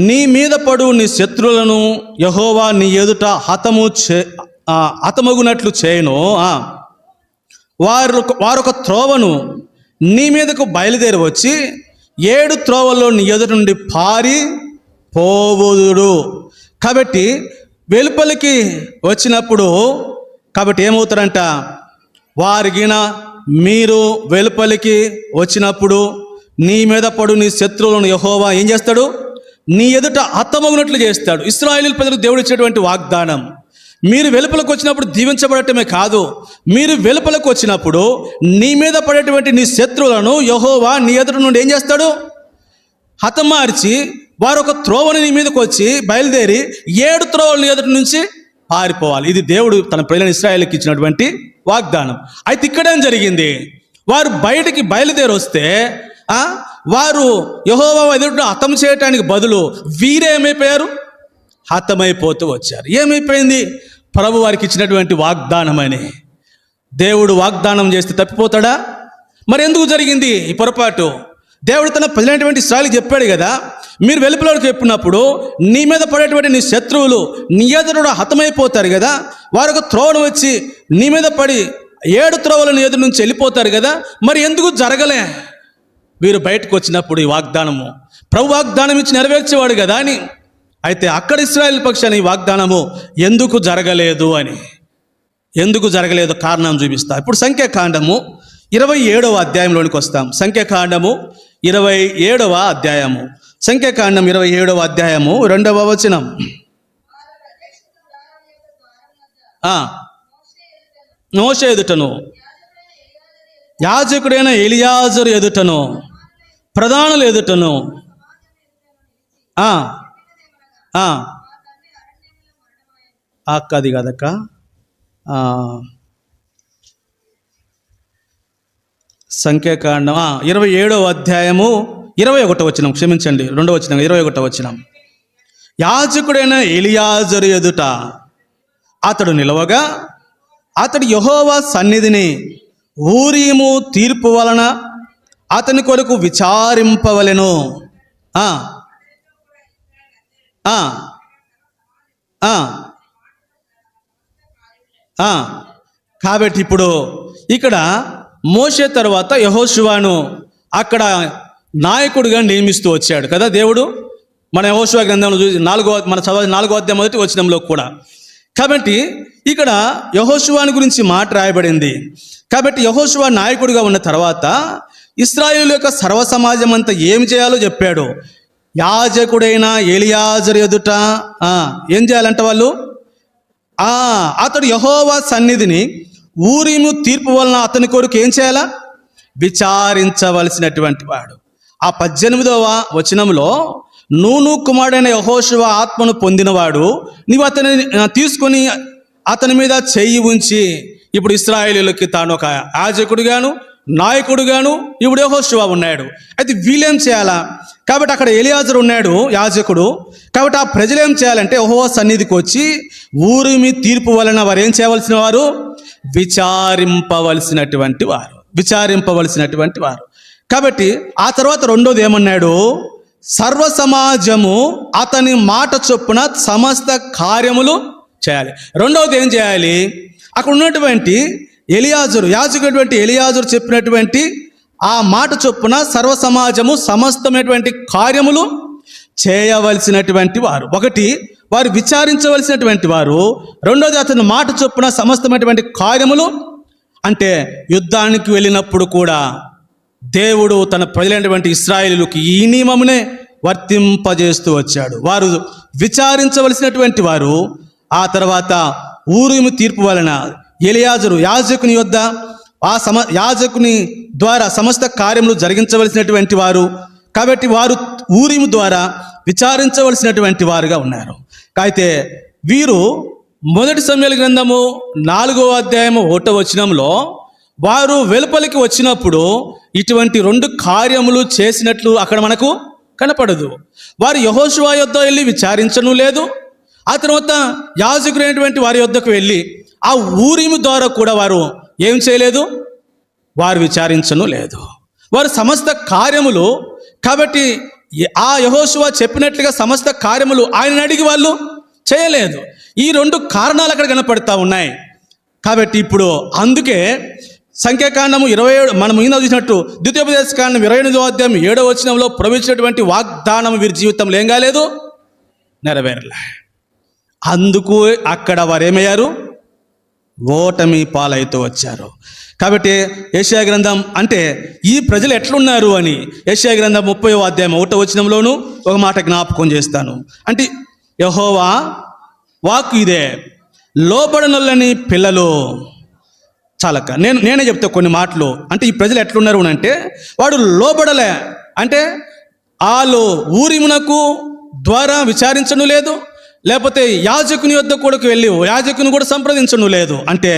నీ మీద పడు నీ శత్రువులను యెహోవా నీ ఎదుట హతమగునట్లు చేయను. వారొక త్రోవను నీ మీదకు బయలుదేరి వచ్చి 7 త్రోవల్లో నీ ఎదుట నుండి పారి పోవుదురు. కాబట్టి వెలుపలికి వచ్చినప్పుడు, కాబట్టి ఏమవుతారంట, వారిగిన మీరు వెలుపలికి వచ్చినప్పుడు నీ మీద పడు నీ శత్రువులను యెహోవా ఏం చేస్తాడు, నీ ఎదుట హతమగునట్లు చేస్తాడు. ఇశ్రాయేలు ప్రజలకు దేవుడు ఇచ్చేటువంటి వాగ్దానం. మీరు వెలుపలకు వచ్చినప్పుడు దీవించబడటమే కాదు, మీరు వెలుపలకు వచ్చినప్పుడు నీ మీద పడేటువంటి నీ శత్రువులను యెహోవా నీ ఎదుట నుండి ఏం చేస్తాడు, హతమార్చి వారు ఒక త్రోవని నీ మీదకి వచ్చి బయలుదేరి 7 త్రోవల నీ ఎదుటి నుంచి పారిపోవాలి. ఇది దేవుడు తన ప్రజలను ఇశ్రాయేలుకి ఇచ్చినటువంటి వాగ్దానం. అయితే ఇక్కడేం జరిగింది, వారు బయటికి బయలుదేరి వస్తే వారు యెహోవా ఎదుట హతం చేయటానికి బదులు వీరేమైపోయారు, హతమైపోతూ వచ్చారు. ఏమైపోయింది, ప్రభు వారికి ఇచ్చినటువంటి వాగ్దానం అని. దేవుడు వాగ్దానం చేస్తే తప్పిపోతాడా? మరి ఎందుకు జరిగింది ఈ పొరపాటు? దేవుడు తన ప్రజలైనటువంటి ఇశ్రాయేలుకి చెప్పాడు కదా, మీరు వెలుపలకు చెప్పినప్పుడు నీ మీద పడేటువంటి నీ శత్రువులు నీ ఎదుట హతమైపోతారు కదా, వారు ఒక త్రోవను వచ్చి నీ మీద పడి 7 త్రోవల నీ ఎదురు నుంచి వెళ్ళిపోతారు కదా, మరి ఎందుకు జరగలే? వీరు బయటకు వచ్చినప్పుడు ఈ వాగ్దానము ప్రభు వాగ్దానం ఇచ్చి నెరవేర్చేవాడు కదా అని. అయితే అక్కడ ఇశ్రాయేలు పక్షాన్ని ఈ వాగ్దానము ఎందుకు జరగలేదు అని, ఎందుకు జరగలేదు కారణం చూపిస్తా. ఇప్పుడు సంఖ్యాకాండము 27వ అధ్యాయంలోనికి వస్తాం. సంఖ్యాకాండము 27వ అధ్యాయము, సంఖ్యాకాండం 27వ అధ్యాయము 2వ వచనం. మోషే ఎదుటను, యాజకుడైన ఎలియాజరు ఎదుటను, ప్రధానుల ఎదుటను అక్కది కదక్క, 27వ అధ్యాయము 21వ వచనం, క్షమించండి 2వ వచనం, 21వ వచనం. యాజకుడైన ఎలియాజరు ఎదుట అతడు నిలవగా అతడు యెహోవా సన్నిధిని ఊరీము తీర్పు వలన అతని కొరకు విచారింపవలెను. కాబట్టి ఇప్పుడు ఇక్కడ మోషే తర్వాత యెహోషువను అక్కడ నాయకుడిగా నియమిస్తూ వచ్చాడు కదా దేవుడు. మన యెహోషువ గ్రంథంలో చూసి 4వ అధ్యాయం 1వ వచనంలో కూడా. కాబట్టి ఇక్కడ యెహోషువను గురించి మాట రాయబడింది. కాబట్టి యెహోషువ నాయకుడిగా ఉన్న తర్వాత ఇశ్రాయేలు యొక్క సర్వ సమాజం అంతా ఏం చేయాలో చెప్పాడు. యాజకుడైన ఎలియాజరు ఎదుట ఏం చేయాలంట వాళ్ళు, అతడు యెహోవా సన్నిధిని ఊరీము తీర్పు వలన అతని కొరకు ఏం చేయాలా, విచారించవలసినటువంటి వాడు. ఆ 18వ వచనంలో నూను కుమారుడైన యెహోషువ ఆత్మను పొందినవాడు, నీవు అతని తీసుకొని అతని మీద చెయ్యి ఉంచి, ఇప్పుడు ఇశ్రాయేలీయులకి తాను ఒక యాజకుడిగాను నాయకుడుగాను ఇప్పుడు యెహోషువ ఉన్నాడు. అయితే వీళ్ళేం చేయాలా? కాబట్టి అక్కడ ఎలియాజరు ఉన్నాడు యాజకుడు. కాబట్టి ఆ ప్రజలు ఏం చేయాలంటే యెహోవా సన్నిధికి వచ్చి ఊరిమి తీర్పు వలన వారు ఏం చేయవలసిన వారు, విచారింపవలసినటువంటి వారు. కాబట్టి ఆ తర్వాత రెండోది ఏమన్నాడు, సర్వ సమాజము అతని మాట చొప్పున సమస్త కార్యములు చేయాలి. రెండవది ఏం చేయాలి, అక్కడ ఉన్నటువంటి ఎలియాజరు, యాజకుడైనటువంటి ఎలియాజరు చెప్పినటువంటి ఆ మాట చొప్పున సర్వ సమాజము సమస్తమైనటువంటి కార్యములు చేయవలసినటువంటి వారు. ఒకటి, వారు విచారించవలసినటువంటి వారు. రెండోది, అతని మాట చొప్పున సమస్తమైనటువంటి కార్యములు. అంటే యుద్ధానికి వెళ్ళినప్పుడు కూడా దేవుడు తన ప్రజలైనటువంటి ఇశ్రాయేలుకి ఈ నియమమునే వర్తింపజేస్తూ వచ్చాడు. వారు విచారించవలసినటువంటి వారు. ఆ తర్వాత ఊరీము తీర్పు వలన ఎలియాజరు యాజకుని యొద్ద యాజకుని ద్వారా సమస్త కార్యములు జరిగించవలసినటువంటి వారు. కాబట్టి వారు ఊరీము ద్వారా విచారించవలసినటువంటి వారుగా ఉన్నారు. అయితే వీరు మొదటి సమూయేలు గ్రంథము 4వ అధ్యాయము 1వ వచనంలో వారు వెలుపలికి వచ్చినప్పుడు ఇటువంటి 2 కార్యములు చేసినట్లు అక్కడ మనకు కనపడదు. వారు యెహోషువ యొద్ద వెళ్ళి విచారించను లేదు. ఆ తర్వాత యాజకుడైనటువంటి వారి యొద్దకు వెళ్ళి ఆ ఊరీము ద్వారా కూడా వారు ఏం చేయలేదు, వారు విచారించను లేదు. వారు సమస్త కార్యములు, కాబట్టి ఆ యెహోషువ చెప్పినట్లుగా సమస్త కార్యములు ఆయన అడిగి వాళ్ళు చేయలేదు. ఈ 2 కారణాలు అక్కడ కనపడతా ఉన్నాయి. కాబట్టి ఇప్పుడు అందుకే సంఖ్యాకాండము 27 మనం ముందు చూసినట్టు ద్వితీయోపదేశకాండం 28వ అధ్యాయం 7వ వచనంలో ప్రవేశించినటువంటి వాగ్దానం వీరి జీవితంలో ఏం కాలేదు, నెరవేరలే. అందుకు అక్కడ వారు ఏమయ్యారు, ఓటమి పాలవుతూ వచ్చారు. కాబట్టి యెషయా గ్రంథం అంటే ఈ ప్రజలు ఎట్లున్నారు అని యెషయా గ్రంథం 30వ అధ్యాయం 1వ వచనంలోనూ ఒక మాట జ్ఞాపకం చేస్తాను. అంటే యెహోవా వాక్కు ఇదే, లోబడనొల్లని పిల్లలు చాలక నేనే చెప్తా కొన్ని మాటలు. అంటే ఈ ప్రజలు ఎట్లున్నారు అంటే వాడు లోబడలే, అంటే వాళ్ళు ఊరిమునకు ద్వారా విచారించను లేదు, లేకపోతే యాజకుని వద్ద కూడా వెళ్ళి యాజకుని కూడా సంప్రదించను లేదు. అంటే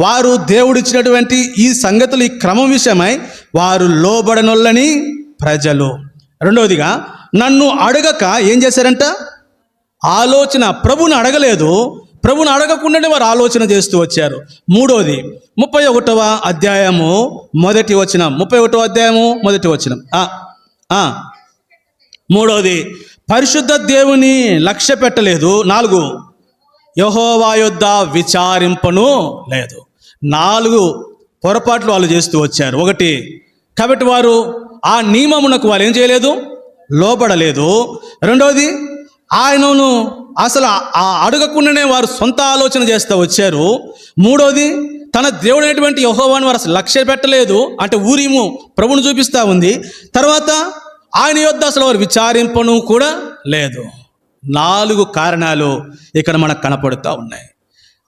వారు దేవుడిచ్చినటువంటి ఈ సంగతులు, ఈ క్రమం విషయమై వారు లోబడనొల్లని ప్రజలు. రెండవదిగా నన్ను అడగక ఏం చేశారంట? ఆలోచన. ప్రభుని అడగలేదు, ప్రభుని అడగకుండానే వారు ఆలోచన చేస్తూ వచ్చారు. మూడోది 31వ అధ్యాయము 1వ వచనం, 31వ అధ్యాయము 1వ వచనం. మూడోది పరిశుద్ధ దేవుని లక్ష్య పెట్టలేదు. 4 యెహోవా యొద్ద విచారింపను లేదు. 4 పొరపాట్లు వాళ్ళు చేస్తూ వచ్చారు. 1 కాబట్టి వారు ఆ నియమమునకు వాళ్ళు ఏం చేయలేదు, లోబడలేదు. రెండవది ఆయనను అసలు అడగకుండానే వారు సొంత ఆలోచన చేస్తూ వచ్చారు. మూడోది తన దేవుడైనటువంటి యెహోవాను వారు అసలు లక్ష్య పెట్టలేదు, అంటే ఊరిము ప్రభుని చూపిస్తూ ఉంది. తర్వాత ఆయన యొద్ద అసలు వారు విచారింపను కూడా లేదు. 4 కారణాలు ఇక్కడ మనకు కనపడుతూ ఉన్నాయి.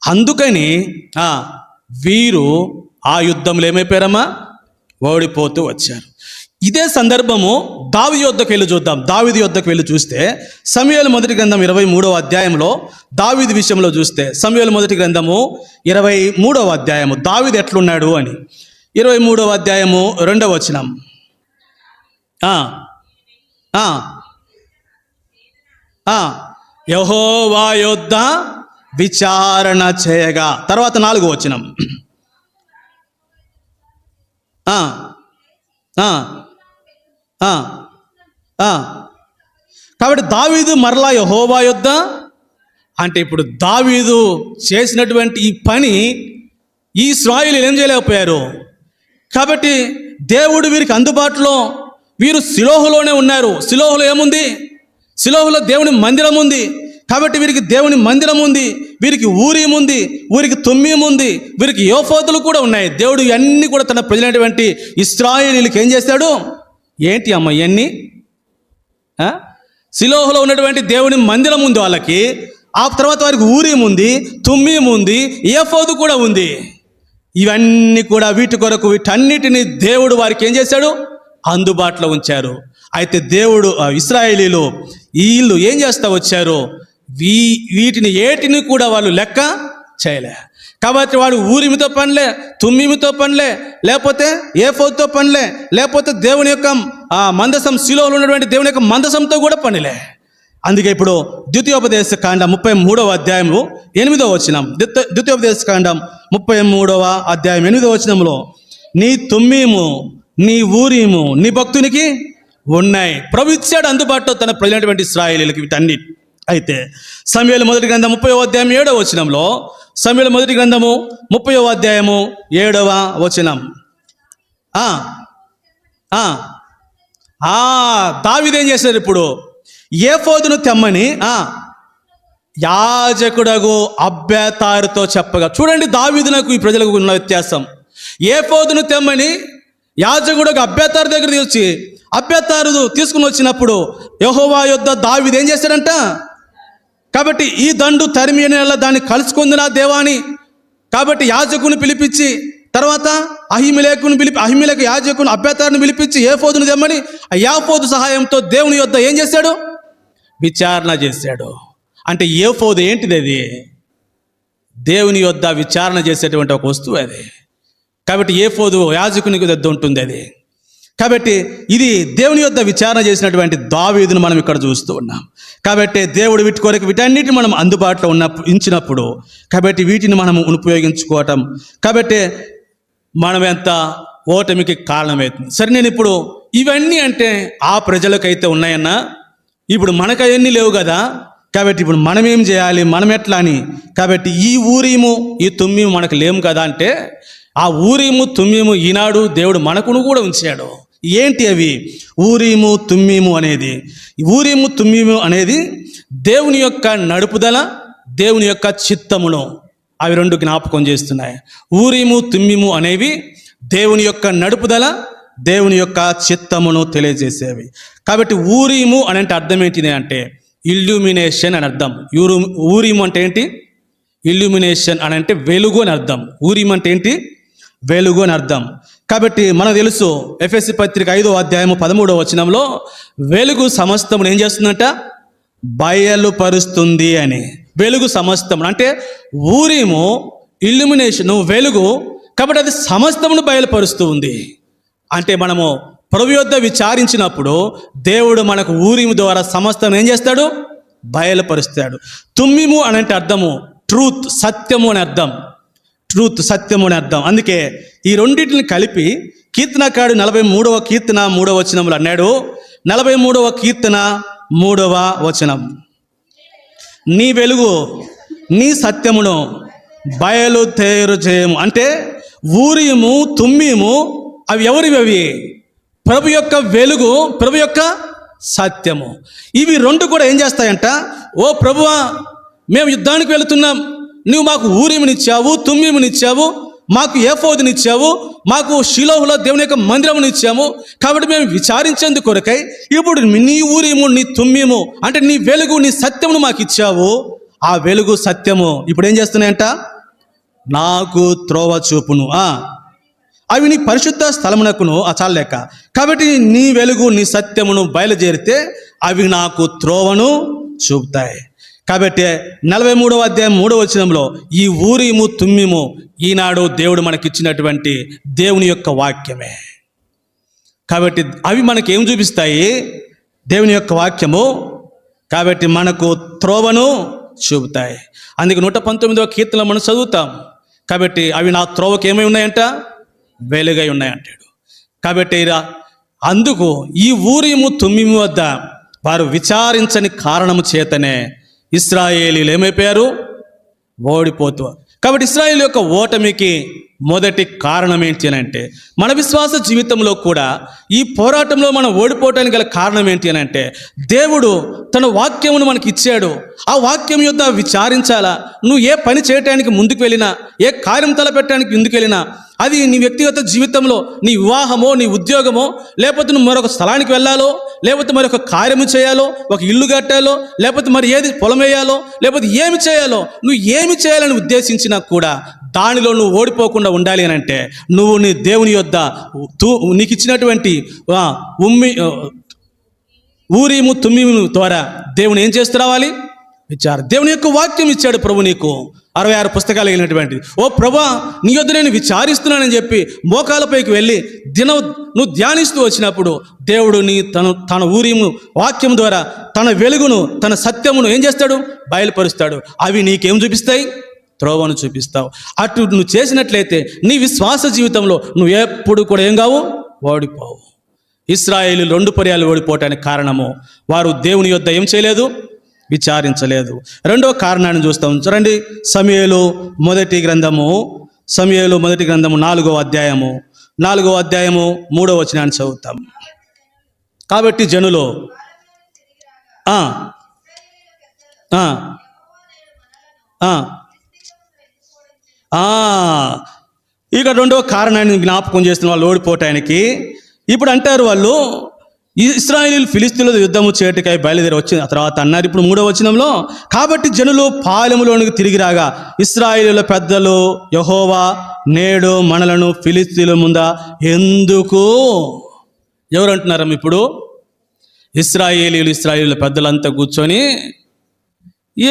అందుకని వీరు ఆ యుద్ధంలో ఏమైపోయారమ్మా, ఓడిపోతూ వచ్చారు. ఇదే సందర్భము దావీదు యొద్దకు వెళ్ళి చూద్దాం. దావీదు యొద్దకు వెళ్ళి చూస్తే సమూయేలు మొదటి గ్రంథం 23వ అధ్యాయంలో దావీదు విషయంలో చూస్తే సమూయేలు మొదటి గ్రంథము 23వ అధ్యాయము దావీదు ఎట్లున్నాడు అని 23వ అధ్యాయము 2వ వచనం. యెహోవా యొద్ద విచారణ చేయగా. తర్వాత 4వ వచనం. కాబట్టి దావీదు మరలా యెహోవా యొద్ద, అంటే ఇప్పుడు దావీదు చేసినటువంటి ఈ పని ఈ ఇశ్రాయేలీయులు ఏం చేయలేకపోయారు. కాబట్టి దేవుడు వీరికి అందుబాటులో, వీరు షిలోహులోనే ఉన్నారు. షిలోహులో ఏముంది? షిలోహులో దేవుని మందిరం ఉంది. కాబట్టి వీరికి దేవుని మందిరం ఉంది, వీరికి ఊరీము ఉంది, వీరికి తుమ్మీము ఉంది, వీరికి యోఫోతులు కూడా ఉన్నాయి. దేవుడు ఇవన్నీ కూడా తన ప్రజలైనటువంటి ఇశ్రాయేలీయులకు ఏం చేశాడు? ఏంటి అమ్మ ఇవన్నీ? షిలోహులో ఉన్నటువంటి దేవుని మందిరం ఉంది వాళ్ళకి. ఆ తర్వాత వారికి ఊరీము ఉంది, తుమ్మీము ఉంది, యోఫోతు కూడా ఉంది. ఇవన్నీ కూడా వీటి కొరకు వీటన్నిటిని దేవుడు వారికి ఏం చేశాడు? అందుబాటులో ఉంచారు. అయితే దేవుడు ఇశ్రాయేలీయులు వీళ్ళు ఏం చేస్తూ వచ్చారు? వీటిని ఏటిని కూడా వాళ్ళు లెక్క చేయలే. కాబట్టి వాడు ఊరిమితో పనిలే, తుమ్మిమితో పనిలే, లేకపోతే ఏఫోతుతో పనిలే, లేకపోతే దేవుని యొక్క మందసం, షిలోహులో ఉన్నటువంటి దేవుని యొక్క మందసంతో కూడా పనిలే. అందుకే ఇప్పుడు ద్వితీయోపదేశ కాండం 33వ అధ్యాయము 8వ వచనం, ద్వితీయోపదేశ కాండం 33వ అధ్యాయం 8వ వచనంలో నీ తుమ్మీము, నీ ఊరీము నీ భక్తునికి ఉన్నాయి. ప్రభు ఇచ్చాడు అందుబాటులో తన ప్రజలైనటువంటి ఇశ్రాయేలీయులకి వీటన్ని. అయితే సమూయేలు మొదటి గ్రంథం 30వ అధ్యాయం 7వ వచనంలో, సమూయేలు మొదటి గ్రంథము 30వ అధ్యాయము 7వ వచనం, దావీదు ఏం చేశారు? ఇప్పుడు ఏఫోదును తెమ్మని యాజకుడగు అబ్యాతారుతో చెప్పగా. చూడండి దావీదునకు ఈ ప్రజలకు ఉన్న వ్యత్యాసం. ఏఫోదును తెమ్మని యాజకుడగు అబ్యాతారు దగ్గర వచ్చి అబ్యాతారు తీసుకుని వచ్చినప్పుడు యెహోవా యొద్ద దావీదు ఏం చేశాడంట? కాబట్టి ఈ దండు తరిమి దాన్ని కలుసుకుందినా దేవాని. కాబట్టి యాజకుని పిలిపించి, తర్వాత అహిమెలెకు యాజకుని అబ్యాతారుని పిలిపించి ఏఫోదును తెమ్మని ఆ యాఫోదు సహాయంతో దేవుని యొద్ద ఏం చేశాడు? విచారణ చేశాడు. అంటే ఏఫోదు ఏంటిది? అది దేవుని యొద్ద విచారణ చేసేటువంటి ఒక వస్తువు అది. కాబట్టి ఏఫోదు యాజకునికి యొద్ద ఉంటుంది అది. కాబట్టి ఇది దేవుని యొద్ద విచారణ చేసినటువంటి దావీదును మనం ఇక్కడ చూస్తూ ఉన్నాం. కాబట్టి దేవుడు వీటి కొరకు వీటన్నిటిని మనం అందుబాటులో ఉంచినప్పుడు, కాబట్టి వీటిని మనం ఉపయోగించుకోవటం, కాబట్టి మనం ఎంత ఓటమికి కారణమవుతుంది. సరే, నేను ఇప్పుడు ఇవన్నీ అంటే ఆ ప్రజలకైతే ఉన్నాయన్నా, ఇప్పుడు మనకు అవన్నీ లేవు కదా. కాబట్టి ఇప్పుడు మనం ఏం చేయాలి, మనం ఎట్లా అని. కాబట్టి ఈ ఊరీము ఈ తుమ్మీము మనకు లేము కదా. అంటే ఆ ఊరీము తుమ్మీము ఈనాడు దేవుడు మనకును కూడా ఉంచాడు. ఏంటి అవి? ఊరీము తుమ్మీము అనేది, ఊరీము తుమ్మీము అనేది దేవుని యొక్క నడుపుదల, దేవుని యొక్క చిత్తమును అవి రెండు జ్ఞాపకం చేస్తున్నాయి. ఊరీము తుమ్మిము అనేవి దేవుని యొక్క నడుపుదల, దేవుని యొక్క చిత్తమును తెలియజేసేవి. కాబట్టి ఊరీము అని అంటే అర్థం ఏంటిది అంటే ఇల్యూమినేషన్ అని అర్థం. ఊరీము అంటే ఏంటి? ఇల్యూమినేషన్ అని అంటే వెలుగు అని అర్థం. ఊరీము అంటే ఏంటి? వెలుగు అని అర్థం. కాబట్టి మనకు తెలుసు ఎఫెసీ పత్రిక 5వ అధ్యాయము 13వ వచనంలో వెలుగు సమస్తమును ఏం చేస్తుందంట? బయలుపరుస్తుంది అని. వెలుగు సమస్తము అంటే ఊరీము ఇల్యూమినేషను వెలుగు, కాబట్టి అది సమస్తమును బయలుపరుస్తూ ఉంది. అంటే మనము ప్రభు యొద్ద విచారించినప్పుడు దేవుడు మనకు ఊరీము ద్వారా సమస్తం ఏం చేస్తాడు? బయలుపరుస్తాడు. తుమ్మిము అని అంటే అర్థము ట్రూత్, సత్యము అని అర్థం. ట్రూత్, సత్యము అని అర్థం. అందుకే ఈ రెండింటిని కలిపి కీర్తనకారుడు 43వ కీర్తన 3వ వచనంలో అన్నాడు. 43వ కీర్తన 3వ వచనం, నీ వెలుగు నీ సత్యమును బయలుదేరు చేయము. అంటే ఊరీము తుమ్మిము అవి ఎవరివి? అవి ప్రభు యొక్క వెలుగు, ప్రభు యొక్క సత్యము. ఇవి రెండు కూడా ఏం చేస్తాయంట? ఓ ప్రభువా, మేము యుద్ధానికి వెళుతున్నాం, నువ్వు మాకు ఊరీమునిచ్చావు, తుమ్మిమునిచ్చావు, మాకు ఏఫోదునిచ్చావు, మాకు షిలోహులో దేవుని యొక్క మందిరమునిచ్చాము. కాబట్టి మేము విచారించేందుకు కొరకై ఇప్పుడు నీ ఊరీము నీ తుమ్మిము అంటే నీ వెలుగు నీ సత్యమును మాకు ఇచ్చావు. ఆ వెలుగు సత్యము ఇప్పుడు ఏం చేస్తున్నాయంట? నాకు త్రోవ చూపును. అవి నీ పరిశుద్ధ స్థలమునకును చాలేక. కాబట్టి నీ వెలుగు నీ సత్యమును బయలుదేరితే అవి నాకు త్రోవను చూపుతాయి. కాబట్టి 43వ అధ్యాయం 3వ వచనంలో ఈ ఊరీము తుమ్మిము ఈనాడు దేవుడు మనకిచ్చినటువంటి దేవుని యొక్క వాక్యమే. కాబట్టి అవి మనకేం చూపిస్తాయి? దేవుని యొక్క వాక్యము. కాబట్టి మనకు త్రోవను చూపుతాయి. అందుకే 119వ కీర్తనలో మనం చదువుతాం. కాబట్టి అవి నా త్రోవకు ఏమై ఉన్నాయంట? వెలుగై ఉన్నాయంటాడు. కాబట్టి అందుకు ఈ ఊరీము తుమ్మిము వద్ద వారు విచారించని కారణము చేతనే ఇశ్రాయేలీలు ఏమైపోయారు? ఓడిపోతూ. కాబట్టి ఇశ్రాయేలు యొక్క ఓటమికి మొదటి కారణం ఏంటి అని అంటే మన విశ్వాస జీవితంలో కూడా ఈ పోరాటంలో మనం ఓడిపోవటానికి గల కారణం ఏంటి అని అంటే దేవుడు తన వాక్యమును మనకి ఇచ్చాడు. ఆ వాక్యం యొద్ద విచారించాలా. నువ్వు ఏ పని చేయటానికి ముందుకు వెళ్ళినా, ఏ కార్యం తలపెట్టడానికి ముందుకు వెళ్ళినా, అది నీ వ్యక్తిగత జీవితంలో నీ వివాహమో, నీ ఉద్యోగమో, లేకపోతే నువ్వు మరొక స్థలానికి వెళ్ళాలో, లేకపోతే మరొక కార్యము చేయాలో, ఒక ఇల్లు కట్టాలో, లేకపోతే మరి ఏది పొలం వేయాలో, లేకపోతే ఏమి చేయాలో, నువ్వు ఏమి చేయాలని ఉద్దేశించినా కూడా దానిలో నువ్వు ఓడిపోకుండా ఉండాలి అని అంటే నువ్వు నీ దేవుని యొద్ద నీకు ఇచ్చినటువంటి ఊరీము తుమ్మిము ద్వారా దేవుని ఏం చేస్తూ రావాలి? విచారం. దేవుని యొక్క వాక్యం ఇచ్చాడు ప్రభు నీకు 66 పుస్తకాలు వెళ్ళినటువంటిది. ఓ ప్రభా, నీ యొద్ద నేను విచారిస్తున్నానని చెప్పి మోకాలపైకి వెళ్ళి నువ్వు ధ్యానిస్తూ వచ్చినప్పుడు దేవుడు తన ఊరీము వాక్యం ద్వారా తన వెలుగును, తన సత్యమును ఏం చేస్తాడు? బయలుపరుస్తాడు. అవి నీకేం చూపిస్తాయి? త్రోవను చూపిస్తావు. అటు నువ్వు చేసినట్లయితే నీ విశ్వాస జీవితంలో నువ్వు ఎప్పుడు కూడా ఏం కావు? ఓడిపోవు. ఇశ్రాయేలు 2 పర్యాలు ఓడిపోవటానికి కారణము వారు దేవుని యొద్ద ఏం చేయలేదు? విచారించలేదు. రెండవ కారణాన్ని చూస్తాం. చూడండి, సమూయేలు మొదటి గ్రంథము 4వ అధ్యాయము 3వ వచనాన్ని చదువుతాం. కాబట్టి జనులు ఇక రెండవ కారణాన్ని జ్ఞాపకం చేస్తున్న వాళ్ళు ఓడిపోవటానికి. ఇప్పుడు అంటారు వాళ్ళు, ఇశ్రాయేలీయులు ఫిలిష్తీయులతో యుద్ధము చేయటకై బయలుదేరి వచ్చిన తర్వాత అన్నారు. ఇప్పుడు 3వ వచనంలో, కాబట్టి జనులు పాలెములోనికి తిరిగి రాగా ఇశ్రాయేలీయుల పెద్దలు, యెహోవా నేడు మనలను ఫిలిష్తీయుల ముంద ఎందుకు? ఎవరు అంటున్నారమ్మ? ఇప్పుడు ఇశ్రాయేలీయుల పెద్దలంతా కూర్చొని,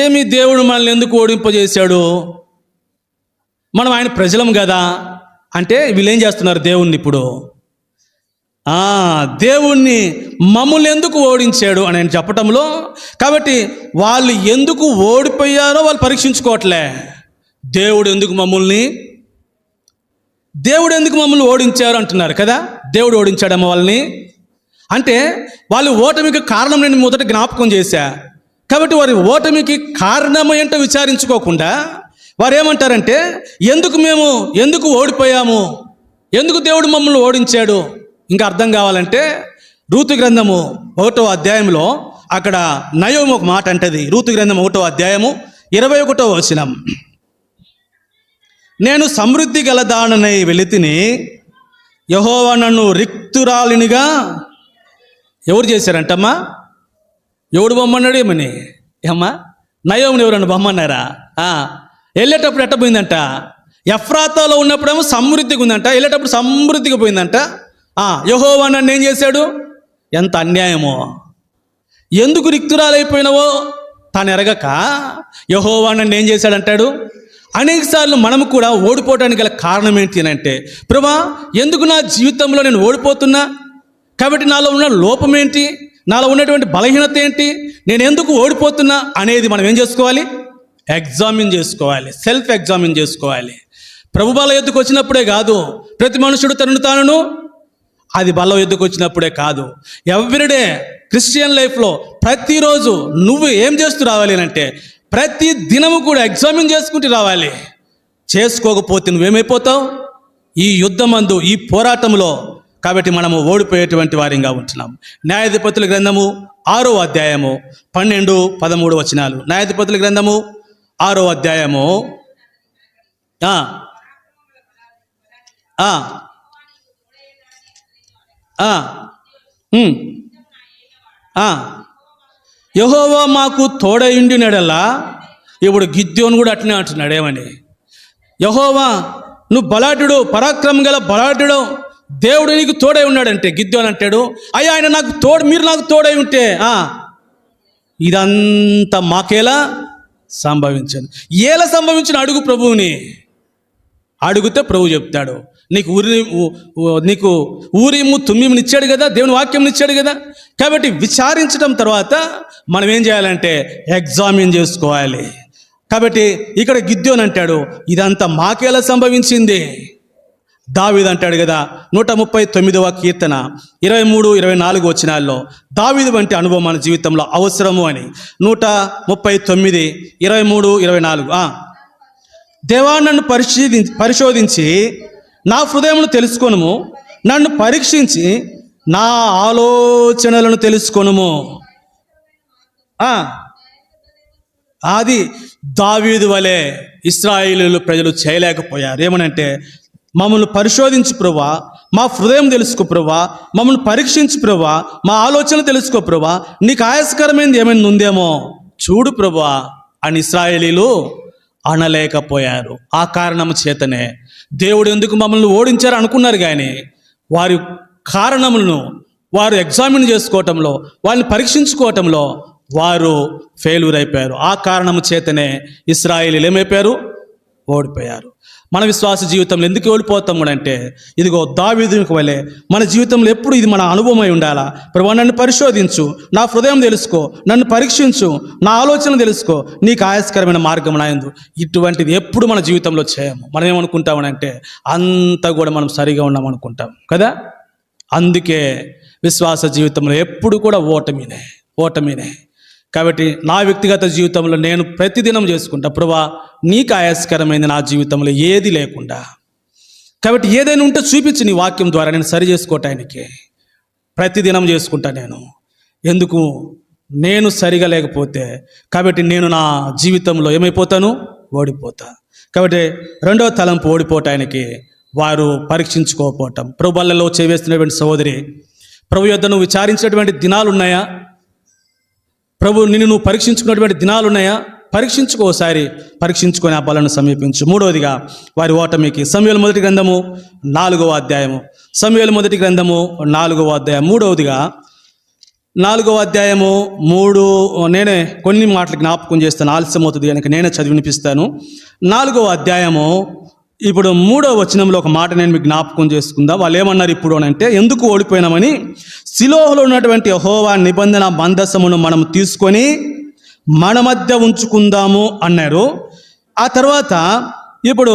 ఏమి దేవుడు మనల్ని ఎందుకు ఓడింపజేశాడు? మనం ఆయన ప్రజలం కదా అంటే వీళ్ళు ఏం చేస్తున్నారు? దేవుణ్ణి ఇప్పుడు దేవుణ్ణి మమ్మల్ని ఎందుకు ఓడించాడు అని ఆయన చెప్పటంలో, కాబట్టి వాళ్ళు ఎందుకు ఓడిపోయారో వాళ్ళు పరీక్షించుకోవట్లే. దేవుడు ఎందుకు మమ్మల్ని ఓడించారు అంటున్నారు కదా. దేవుడు ఓడించాడమ్మ వాళ్ళని అంటే వాళ్ళు ఓటమికి కారణం నేను మొదట జ్ఞాపకం చేశా. కాబట్టి వారి ఓటమికి కారణం ఏంటో విచారించుకోకుండా వారు ఏమంటారంటే, ఎందుకు ఓడిపోయాము, ఎందుకు దేవుడు మమ్మల్ని ఓడించాడు? ఇంకా అర్థం కావాలంటే రూతు గ్రంథము 1వ అధ్యాయంలో అక్కడ నయోమి ఒక మాట అంటది. రూతు గ్రంథం 1వ అధ్యాయము 21వ వచనం. నేను సమృద్ధి గలదాననై వెళితిని, యెహోవా నన్ను రిక్తురాలినిగా ఎవరు చేశారంటమ్మా? ఎవడు బొమ్మన్నాడు ఏమని? ఏమ్మా నయోముని ఎవరన్నా బొమ్మన్నారా? వెళ్ళేటప్పుడు ఎట్ట పోయిందంట? ఎఫ్రాతాలో ఉన్నప్పుడేమో సమృద్ధిగా ఉందంట, వెళ్ళేటప్పుడు సమృద్ధిగా పోయిందంట. యెహోవా నన్ను ఏం చేశాడు? ఎంత అన్యాయమో! ఎందుకు రిక్తురాలైపోయినావో తాను ఎరగక యెహోవా నన్ను ఏం చేశాడంటాడు. అనేక సార్లు మనము కూడా ఓడిపోవడానికి గల కారణం ఏంటి అని అంటే, ప్రభువా ఎందుకు నా జీవితంలో నేను ఓడిపోతున్నా? కాబట్టి నాలో ఉన్న లోపం ఏంటి, నాలో ఉన్నటువంటి బలహీనత ఏంటి, నేను ఎందుకు ఓడిపోతున్నా అనేది మనం ఏం చేసుకోవాలి? ఎగ్జామిన్ చేసుకోవాలి, సెల్ఫ్ ఎగ్జామిన్ చేసుకోవాలి. ప్రభు బల ఎద్దుకు వచ్చినప్పుడే కాదు, ప్రతి మనుషుడు తనను తాను అది బలం ఎద్దుకు వచ్చినప్పుడే కాదు, ఎవ్రీడే క్రిస్టియన్ లైఫ్లో ప్రతిరోజు నువ్వు ఏం చేస్తూ రావాలి అంటే, ప్రతి దినము కూడా ఎగ్జామిన్ చేసుకుంటూ రావాలి. చేసుకోకపోతే నువ్వేమైపోతావు? ఈ యుద్ధమందు, ఈ పోరాటంలో కాబట్టి మనము ఓడిపోయేటువంటి వారిగా ఉంటున్నాం. న్యాయాధిపతుల గ్రంథము 6వ అధ్యాయము 12, 13 వచనాలు. న్యాయాధిపతుల గ్రంథము 6వ అధ్యాయము యెహోవా మాకు తోడయుండినడలా. ఇప్పుడు గిద్యోను కూడా అట్నే అంటున్నాడు ఏమని? యెహోవా నువ్వు బలాఢ్యుడు, పరాక్రమం గల బలాఢ్యుడు, దేవుడు నీకు తోడై ఉన్నాడంటే గిద్యోను అంటాడు, అయ్యా ఆయన నాకు మీరు నాకు తోడై ఉంటే ఇదంతా మాకేలా సంభవించను. ఎలా సంభవించిన అడుగు ప్రభువుని. అడిగితే ప్రభు చెప్తాడు. నీకు ఊరిము తుమ్మిముని ఇచ్చాడు కదా, దేవుని వాక్యం ఇచ్చాడు కదా. కాబట్టి విచారించడం తర్వాత మనం ఏం చేయాలంటే ఎగ్జామిన్ చేసుకోవాలి. కాబట్టి ఇక్కడ గిద్యోను అంటాడు, ఇదంతా మాకేలా సంభవించింది. దావీదు అంటాడు కదా 139వ కీర్తన 23, 24 వచనాల్లో, దావీదు వంటి అనుభవం మన జీవితంలో అవసరము అని. 139, 23, 24. దేవా నన్ను పరిశోధించి నా హృదయమును తెలుసుకొనుము, నన్ను పరీక్షించి నా ఆలోచనలను తెలుసుకొనుము. అది దావీదు వలె ఇశ్రాయేలు ప్రజలు చేయలేకపోయారు. ఏమనంటే, మమ్మల్ని పరిశోధించు ప్రభువా, మా హృదయం తెలుసుకో ప్రభువా, మమ్మల్ని పరీక్షించు ప్రభువా, మా ఆలోచన తెలుసుకో ప్రభువా, నీకు ఆయాసకరమైనది ఏమైనా ఉందేమో చూడు ప్రభువా అని ఇశ్రాయేలీలు అనలేకపోయారు. ఆ కారణం చేతనే దేవుడు ఎందుకు మమ్మల్ని ఓడించారు అనుకున్నారు, కానీ వారి కారణములను వారు ఎగ్జామిన్ చేసుకోవటంలో, వారిని పరీక్షించుకోవటంలో వారు ఫెయిల్యూర్ అయిపోయారు. ఆ కారణం చేతనే ఇశ్రాయేలీలు ఏమైపోయారు? ఓడిపోయారు. మన విశ్వాస జీవితంలో ఎందుకు ఓడిపోతాం కూడా అంటే, ఇదిగో దావీదుకు వలె మన జీవితంలో ఎప్పుడు ఇది మన అనుభవం అయి ఉండాలా. ప్రభువా నన్ను పరిశోధించు, నా హృదయం తెలుసుకో, నన్ను పరీక్షించు, నా ఆలోచన తెలుసుకో, నీకు ఆయాసకరమైన మార్గం నాయందు. ఇటువంటిది ఎప్పుడు మన జీవితంలో చేయము. మనం ఏమనుకుంటామనంటే అంతా కూడా మనం సరిగా ఉన్నాం అనుకుంటాం కదా. అందుకే విశ్వాస జీవితంలో ఎప్పుడు కూడా ఓటమినే. కాబట్టి నా వ్యక్తిగత జీవితంలో నేను ప్రతిదినం చేసుకుంటా, ప్రభువా నీకు ఆయాసకరమైంది నా జీవితంలో ఏది లేకుండా. కాబట్టి ఏదైనా ఉంటే చూపించి నీ వాక్యం ద్వారా నేను సరి చేసుకోవటానికి ప్రతిదినం చేసుకుంటా. ఎందుకు నేను సరిగా లేకపోతే, కాబట్టి నేను నా జీవితంలో ఏమైపోతాను? ఓడిపోతా. కాబట్టి రెండవ తలంపు ఓడిపోవటానికి వారు పరీక్షించుకోకపోవటం. ప్రభు బల్లలో చేవేస్తున్నటువంటి సహోదరి, ప్రభు యొద్ద నువ్వు విచారించినటువంటి దినాలు ఉన్నాయా? ప్రభు నిన్ను నువ్వు పరీక్షించుకున్నటువంటి దినాలు ఉన్నాయా? పరీక్షించుకోసారి పరీక్షించుకొని ఆ బలను సమీపించు. మూడవదిగా వారి ఓటమికి సమూయేలు మొదటి గ్రంథము 4వ అధ్యాయము, సమూయేలు మొదటి గ్రంథము 4వ అధ్యాయం. మూడవదిగా 4వ అధ్యాయము 3, నేనే కొన్ని మాటలు జ్ఞాపకం చేస్తాను, ఆలస్యం అవుతుంది కనుక నేనే చదివి వినిపిస్తాను. 4వ అధ్యాయము ఇప్పుడు 3వ వచనంలో ఒక మాట నేను మీకు జ్ఞాపకం చేసుకుందా. వాళ్ళు ఏమన్నారు ఇప్పుడు అని అంటే, ఎందుకు ఓడిపోయినామని, సిలోహులో ఉన్నటువంటి యెహోవా నిబంధన మందసమును మనం తీసుకొని మన మధ్య ఉంచుకుందాము అన్నారు. ఆ తర్వాత ఇప్పుడు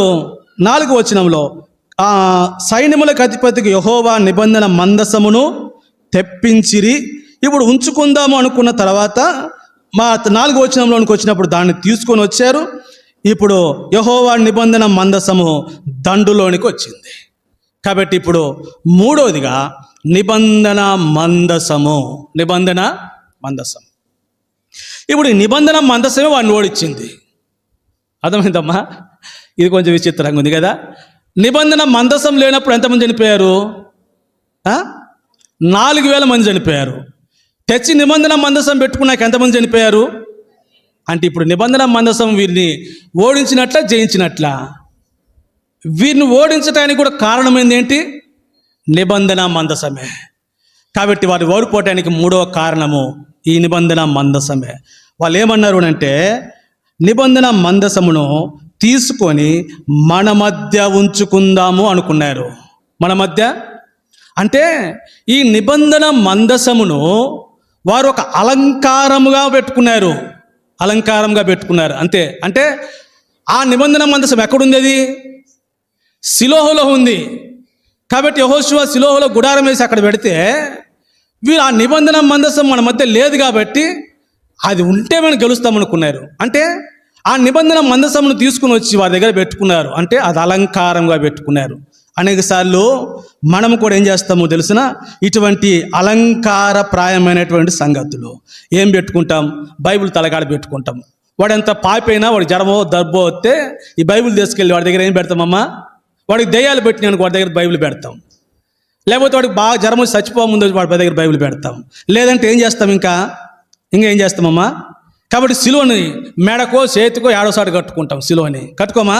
4వ వచనంలో సైన్యములకు అధిపతికి యెహోవా నిబంధన మందసమును తెప్పించిరి. ఇప్పుడు ఉంచుకుందాము అనుకున్న తర్వాత 4వ వచనంలోనికి వచ్చినప్పుడు దాన్ని తీసుకొని వచ్చారు. ఇప్పుడు యెహోవా నిబంధన మందసము దండులోనికి వచ్చింది. కాబట్టి ఇప్పుడు మూడవదిగా నిబంధన మందసం. ఇప్పుడు ఈ నిబంధన మందసమే వాడిని ఓడించింది. అర్థమైందమ్మా? ఇది కొంచెం విచిత్రంగా ఉంది కదా. నిబంధన మందసం లేనప్పుడు ఎంతమంది చనిపోయారు? 4,000 మంది చనిపోయారు. తెచ్చి నిబంధన మందసం పెట్టుకున్నాక ఎంతమంది చనిపోయారు? అంటే ఇప్పుడు నిబంధన మందసం వీరిని ఓడించినట్ల, జయించినట్ల? వీరిని ఓడించడానికి కూడా కారణమైంది ఏంటి? నిబంధన మందసమే. కాబట్టి వారు ఓడిపోవటానికి 3వ కారణము ఈ నిబంధన మందసమే. వాళ్ళు ఏమన్నారు అంటే, నిబంధన మందసమును తీసుకొని మన మధ్య ఉంచుకుందాము అనుకున్నారు. మన మధ్య అంటే ఈ నిబంధన మందసమును వారు ఒక అలంకారముగా పెట్టుకున్నారు. అలంకారంగా పెట్టుకున్నారు అంతే. అంటే ఆ నిబంధన మందసం ఎక్కడుంది? అది షిలోహులో ఉంది. కాబట్టి యెహోషువ షిలోహులో గుడారం వేసి అక్కడ పెడితే, వీరు ఆ నిబంధన మందసం మన మధ్య లేదు కాబట్టి అది ఉంటే మనం గెలుస్తామనుకున్నారు. అంటే ఆ నిబంధన మందసమును తీసుకుని వచ్చి వారి దగ్గర పెట్టుకున్నారు. అంటే అది అలంకారంగా పెట్టుకున్నారు. అనేక సార్లు మనము కూడా ఏం చేస్తామో తెలిసిన, ఇటువంటి అలంకారప్రాయమైనటువంటి సంగతులు ఏం పెట్టుకుంటాం? బైబిల్ తలకాడ పెట్టుకుంటాం. వాడంత పాపైనా, వాడి జ్వరమో దర్భో వస్తే ఈ బైబిల్ తీసుకెళ్ళి వాడి దగ్గర ఏం పెడతామమ్మా? వాడికి దయ్యాలు పెట్టినాను వాడి దగ్గర బైబిల్ పెడతాం. లేకపోతే వాడికి బాగా జ్వరం వచ్చి చచ్చిపో ముందు వాడి దగ్గర బైబిల్ పెడతాం. లేదంటే ఏం చేస్తాం? ఇంకా ఏం చేస్తామమ్మా? కాబట్టి సిలువని మెడకో చేతికో ఏడోసారి కట్టుకుంటాం. సిలువని కట్టుకోమా?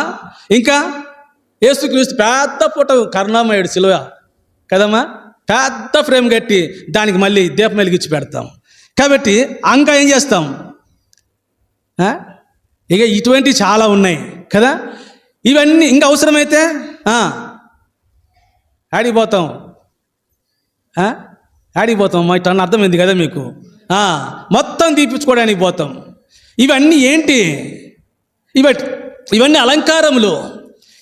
ఇంకా యేసుక్రీస్తు పెద్ద ఫోటో కరుణామయుడు సిలువ కదమ్మా, పెద్ద ఫ్రేమ్ కట్టి దానికి మళ్ళీ దీపం వెలిగించి పెడతాం. కాబట్టి ఇంకా ఏం చేస్తాం? ఇక ఇటువంటివి చాలా ఉన్నాయి కదా. ఇవన్నీ ఇంకా అవసరమైతే ఆడిపోతాం. ఆడిపోతాం మా ఇట్లా అర్థమైంది కదా మీకు. మొత్తం తీపించుకోవడానికి పోతాం. ఇవన్నీ ఏంటి? ఇవన్నీ అలంకారములు.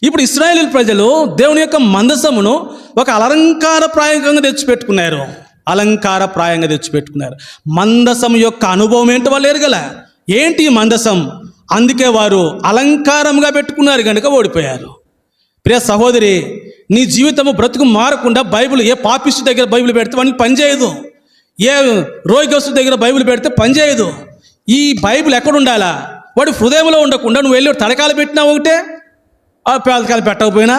ఇప్పుడు ఇశ్రాయేలు ప్రజలు దేవుని యొక్క మందసమును ఒక అలంకారప్రాయంగా తెచ్చిపెట్టుకున్నారు. అలంకారప్రాయంగా తెచ్చిపెట్టుకున్నారు. మందసం యొక్క అనుభవం ఏంటో వాళ్ళు ఎరగల. ఏంటి మందసం? అందుకే వారు అలంకారంగా పెట్టుకున్నారు కనుక ఓడిపోయారు. ప్రియ సహోదరి, నీ జీవితము బ్రతుకు మారకుండా బైబిల్ ఏ పాపిస్టు దగ్గర బైబిల్ పెడితే వాడికి పనిచేయదు. ఏ రోగిగస్తు దగ్గర బైబిల్ పెడితే పనిచేయదు. ఈ బైబిల్ ఎక్కడ ఉండాలా? వాడి హృదయంలో ఉండకుండా నువ్వు వెళ్ళి తడకాలు పెట్టినా ఒకటే, ఆ పేదకాలు పెట్టకపోయినా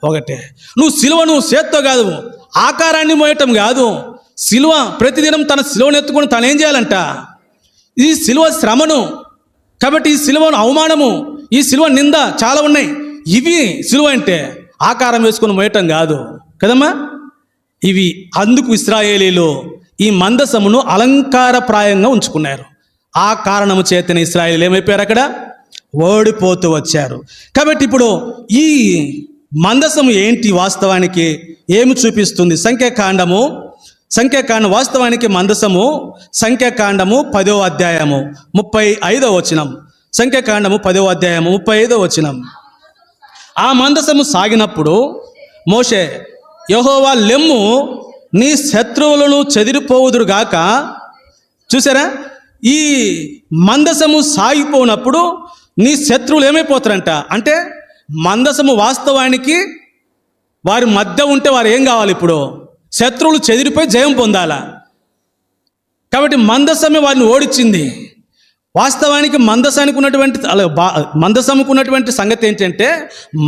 ఒకటే. నువ్వు సిలువను చేత్తో కాదు, ఆకారాన్ని మోయటం కాదు. సిలువ ప్రతిదినం తన సిలువను ఎత్తుకొని తను ఏం చేయాలంట? ఈ సిలువ శ్రమను, కాబట్టి ఈ సిలువను అవమానము, ఈ సిలువ నింద చాలా ఉన్నాయి. ఇవి సిలువ అంటే ఆకారం వేసుకొని మోయటం కాదు కదమ్మా. ఇవి అందుకు ఇశ్రాయేలీలు ఈ మందసమును అలంకారప్రాయంగా ఉంచుకున్నారు. ఆ కారణము చేతనే ఇశ్రాయేలీలు ఏమైపోయారు? అక్కడ ఓడిపోతూ వచ్చారు. కాబట్టి ఇప్పుడు ఈ మందసము ఏంటి? వాస్తవానికి ఏమి చూపిస్తుంది? సంఖ్యాకాండం వాస్తవానికి మందసము సంఖ్యాకాండము 10వ అధ్యాయము 35వ వచనం. సంఖ్యాకాండము 10వ అధ్యాయము 35వ వచనం. ఆ మందసము సాగినప్పుడు మోషే, యెహోవా లెమ్ము, నీ శత్రువులను చెదిరిపోవుదురుగాక. చూసారా? ఈ మందసము సాగిపోయినప్పుడు నీ శత్రువులు ఏమైపోతారంట? అంటే మందసము వాస్తవానికి వారి మధ్య ఉంటే వారు ఏం కావాలి? ఇప్పుడు శత్రువులు చెదిరిపోయి జయం పొందాలా. కాబట్టి మందసమే వారిని ఓడించింది. వాస్తవానికి మందసానికి ఉన్నటువంటి సంగతి ఏంటంటే,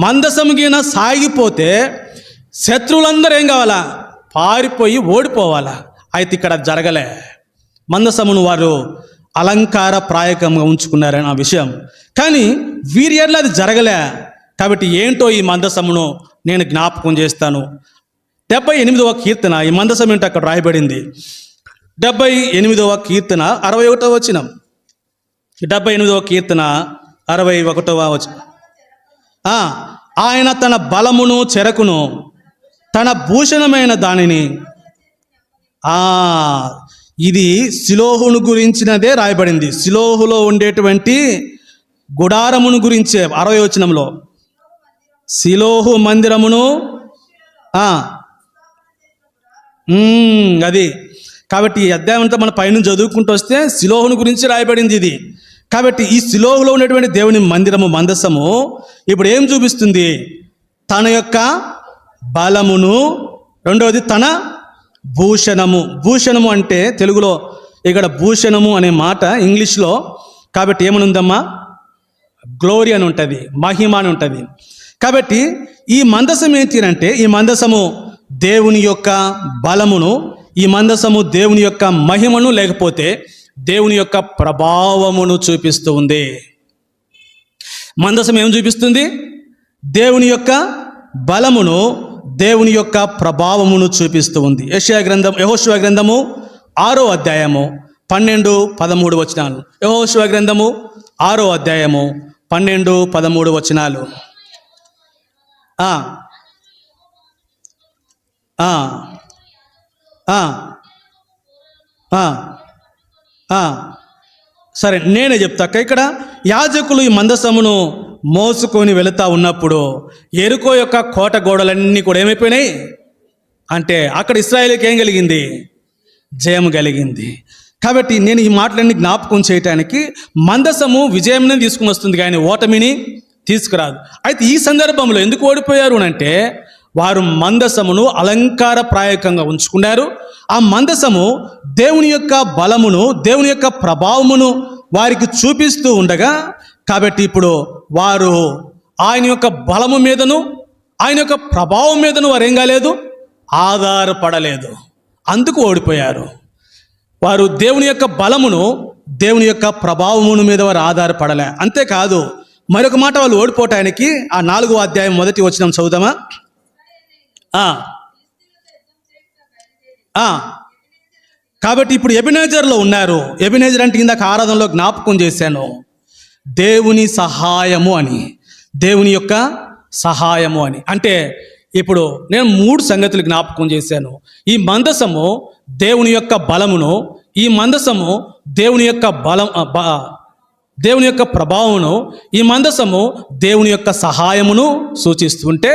మందసము గిన సాగిపోతే శత్రువులందరూ ఏం కావాలా? పారిపోయి ఓడిపోవాలా. అయితే ఇక్కడ జరగలే. మందసమును వారు అలంకారప్రాయకంగా ఉంచుకున్నారని ఆ విషయం. కానీ వీరి ఎడల అది జరగలే. కాబట్టి ఏంటో ఈ మందసమును నేను జ్ఞాపకం చేస్తాను. 78వ కీర్తన, ఈ మందసం ఏంటో అక్కడ రాయబడింది. 78వ కీర్తన 61వ వచనం. 78వ కీర్తన 61వ వచనం. ఆయన తన బలమును చెరకును తన భూషణమైన దానిని, ఇది షిలోహును గురించినదే రాయబడింది. షిలోహులో ఉండేటువంటి గుడారమును గురించే 60వ వచనంలో షిలోహు మందిరమును అది. కాబట్టి ఈ అధ్యాయం అంతా మన పైన చదువుకుంటూ వస్తే షిలోహును గురించి రాయబడింది ఇది. కాబట్టి ఈ షిలోహులో ఉన్నటువంటి దేవుని మందిరము మందసము ఇప్పుడు ఏం చూపిస్తుంది? తన యొక్క బలమును, రెండవది తన భూషణము. భూషణము అంటే తెలుగులో ఇక్కడ భూషణము అనే మాట ఇంగ్లీష్లో, కాబట్టి ఏమనుందమ్మా? గ్లోరీ అని ఉంటుంది, మహిమ అని ఉంటుంది. కాబట్టి ఈ మందసం ఏంటి అంటే, ఈ మందసము దేవుని యొక్క బలమును, ఈ మందసము దేవుని యొక్క మహిమను, లేకపోతే దేవుని యొక్క ప్రభావమును చూపిస్తూ ఉంది. మందసం ఏం చూపిస్తుంది? దేవుని యొక్క బలమును, దేవుని యొక్క ప్రభావమును చూపిస్తూ ఉంది. యెహోషువ గ్రంథము 6వ అధ్యాయము 12-13 వచనాలు. యెహోషువ గ్రంథము 6వ అధ్యాయము 12-13 వచనాలు. సరే, నేనే చెప్తాక. ఇక్కడ యాజకులు ఈ మందసమును మోసుకొని వెళుతూ ఉన్నప్పుడు యెరికో యొక్క కోట గోడలన్నీ కూడా ఏమైపోయినాయి అంటే, అక్కడ ఇశ్రాయేలుకి ఏం కలిగింది? జయం కలిగింది. కాబట్టి నేను ఈ మాటలన్నీ జ్ఞాపకం చేయటానికి, మందసము విజయంని తీసుకుని వస్తుంది కానీ ఓటమిని తీసుకురాదు. అయితే ఈ సందర్భంలో ఎందుకు ఓడిపోయారు అంటే, వారు మందసమును అలంకారప్రాయకంగా ఉంచుకున్నారు. ఆ మందసము దేవుని యొక్క బలమును, దేవుని యొక్క ప్రభావమును వారికి చూపిస్తూ ఉండగా, కాబట్టి ఇప్పుడు వారు ఆయన యొక్క బలము మీదను, ఆయన యొక్క ప్రభావం మీదను వారు ఏం కాలేదు, ఆధారపడలేదు. అందుకు ఓడిపోయారు. వారు దేవుని యొక్క బలమును, దేవుని యొక్క ప్రభావమును మీద వారు ఆధారపడలే. అంతేకాదు, మరొక మాట, వాళ్ళు ఓడిపోవటానికి ఆ 4వ అధ్యాయం 1వ వచనం చదువుదామా? కాబట్టి ఇప్పుడు ఎబెనెజర్లో ఉన్నారు. ఎబెనెజర్ అంటే ఇందాక ఆరాధనలో జ్ఞాపకం చేశాను, దేవుని సహాయము అని, దేవుని యొక్క సహాయము అని. అంటే ఇప్పుడు నేను 3 సంగతులు జ్ఞాపకం చేశాను. ఈ మందసము దేవుని యొక్క బలమును, ఈ మందసము దేవుని యొక్క దేవుని యొక్క ప్రభావమును, ఈ మందసము దేవుని యొక్క సహాయమును సూచిస్తుంటే,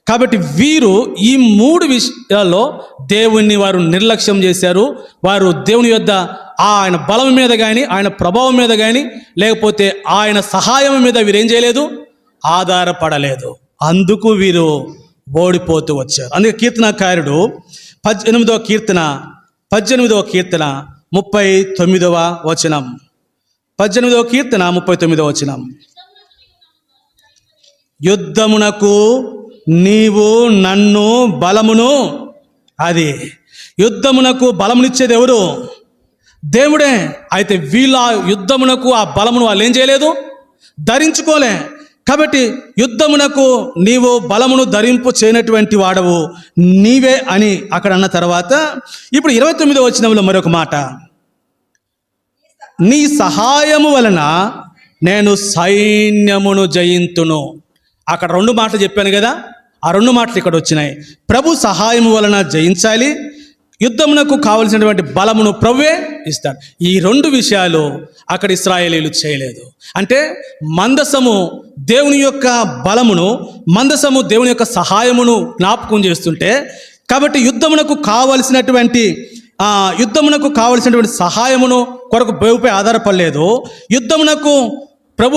కాబట్టి వీరు ఈ 3 విషయాల్లో దేవుణ్ణి వారు నిర్లక్ష్యం చేశారు. వారు దేవుని యొద్ద ఆయన బలం మీద కానీ, ఆయన ప్రభావం మీద కానీ, లేకపోతే ఆయన సహాయం మీద వీరేం చేయలేదు, ఆధారపడలేదు. అందుకు వీరు ఓడిపోతూ వచ్చారు. అందుకే కీర్తనకారుడు 18వ కీర్తన 39వ వచనం, 18వ కీర్తన 39వ వచనం, యుద్ధమునకు నీవు నన్ను బలమును, అది యుద్ధమునకు బలమునిచ్చేది ఎవరు? దేవుడే. అయితే వీళ్ళ యుద్ధమునకు ఆ బలమును వాళ్ళు ఏం చేయలేదు, ధరించుకోలే. కాబట్టి యుద్ధమునకు నీవు బలమును ధరింపు చేయనటువంటి వాడవు నీవే అని అక్కడ అన్న తర్వాత, ఇప్పుడు 29వ వచనంలో మరొక మాట, నీ సహాయము వలన నేను సైన్యమును జయింతును. అక్కడ 2 మాటలు చెప్పాను కదా, ఆ 2 మాటలు ఇక్కడ వచ్చినాయి. ప్రభు సహాయము వలన జయించాలి, యుద్ధమునకు కావలసినటువంటి బలమును ప్రభువే ఇస్తాడు. ఈ 2 విషయాలు అక్కడ ఇశ్రాయేలీలు చేయలేదు. అంటే మందసము దేవుని యొక్క బలమును, మందసము దేవుని యొక్క సహాయమును జ్ఞాపకం చేస్తుంటే, కాబట్టి యుద్ధమునకు కావలసినటువంటి సహాయమును కొరకు ప్రభుపై ఆధారపడలేదు. యుద్ధమునకు ప్రభు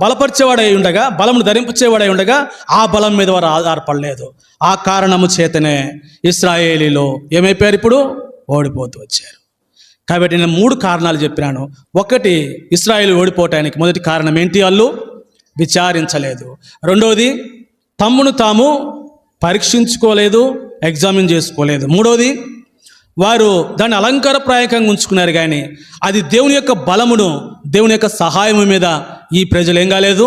బలపరిచేవాడై ఉండగా, బలమును ధరింపచేవాడై ఉండగా ఆ బలం మీద వారు ఆధారపడలేదు. ఆ కారణము చేతనే ఇశ్రాయేలీలో ఏమైపోయారు, ఇప్పుడు ఓడిపోతూ వచ్చారు. కాబట్టి నేను 3 కారణాలు చెప్పినాను. ఒకటి, ఇశ్రాయేలు ఓడిపోవటానికి మొదటి కారణం ఏంటి? వాళ్ళు విచారించలేదు. రెండవది, తమ్మును తాము పరీక్షించుకోలేదు, ఎగ్జామిన్ చేసుకోలేదు. మూడవది, వారు దాన్ని అలంకారప్రాయకంగా ఉంచుకున్నారు కానీ అది దేవుని యొక్క బలమును, దేవుని యొక్క సహాయము మీద ఈ ప్రజలు ఏం కాలేదు,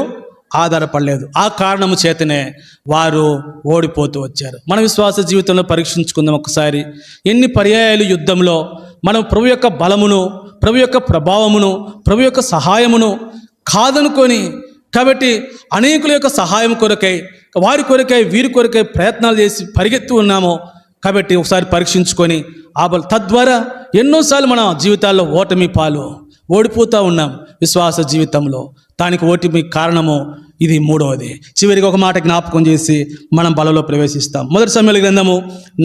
ఆధారపడలేదు. ఆ కారణము చేతనే వారు ఓడిపోతూ వచ్చారు. మన విశ్వాస జీవితంలో పరీక్షించుకుందాం ఒకసారి. ఎన్ని పర్యాయాలు యుద్ధంలో మనం ప్రభు యొక్క బలమును, ప్రభు యొక్క ప్రభావమును, ప్రభు యొక్క సహాయమును కాదనుకొని, కాబట్టి అనేకుల యొక్క సహాయం కొరకై, వారి కొరకై, వీరి కొరకై ప్రయత్నాలు చేసి పరిగెత్తు ఉన్నామో. కాబట్టి ఒకసారి పరీక్షించుకొని తద్వారా ఎన్నోసార్లు మన జీవితాల్లో ఓటమి పాలు ఓడిపోతూ ఉన్నాం విశ్వాస జీవితంలో. దానికి ఓటమి కారణము ఇది. మూడవది, చివరికి ఒక మాట జ్ఞాపకం చేసి మనం బలలో ప్రవేశిస్తాం. 1 సమూయేలు గ్రంథము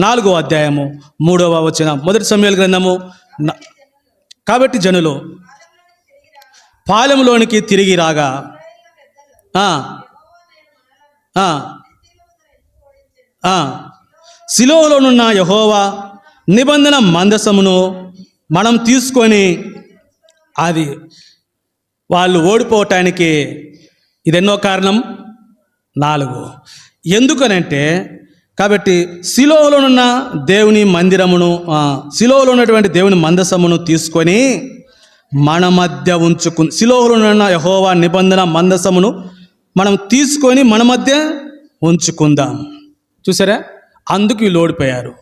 4వ అధ్యాయము 3వ వచనం. 1 సమూయేలు గ్రంథము. కాబట్టి జనులు పాలెంలోనికి తిరిగి రాగా షిలోహులోనున్న యెహోవా నిబంధన మందసమును మనం తీసుకొని, అది వాళ్ళు ఓడిపోవటానికి ఇదెన్నో కారణం? 4. ఎందుకనంటే, కాబట్టి శిలోహులో ఉన్న దేవుని మందిరమును, శిలోహులో ఉన్నటువంటి దేవుని మందసమును తీసుకొని మన మధ్య శిలోహులో ఉన్న యెహోవా నిబంధన మందసమును మనం తీసుకొని మన మధ్య ఉంచుకుందాం. చూసారా, అందుకు వీళ్ళు ఓడిపోయారు.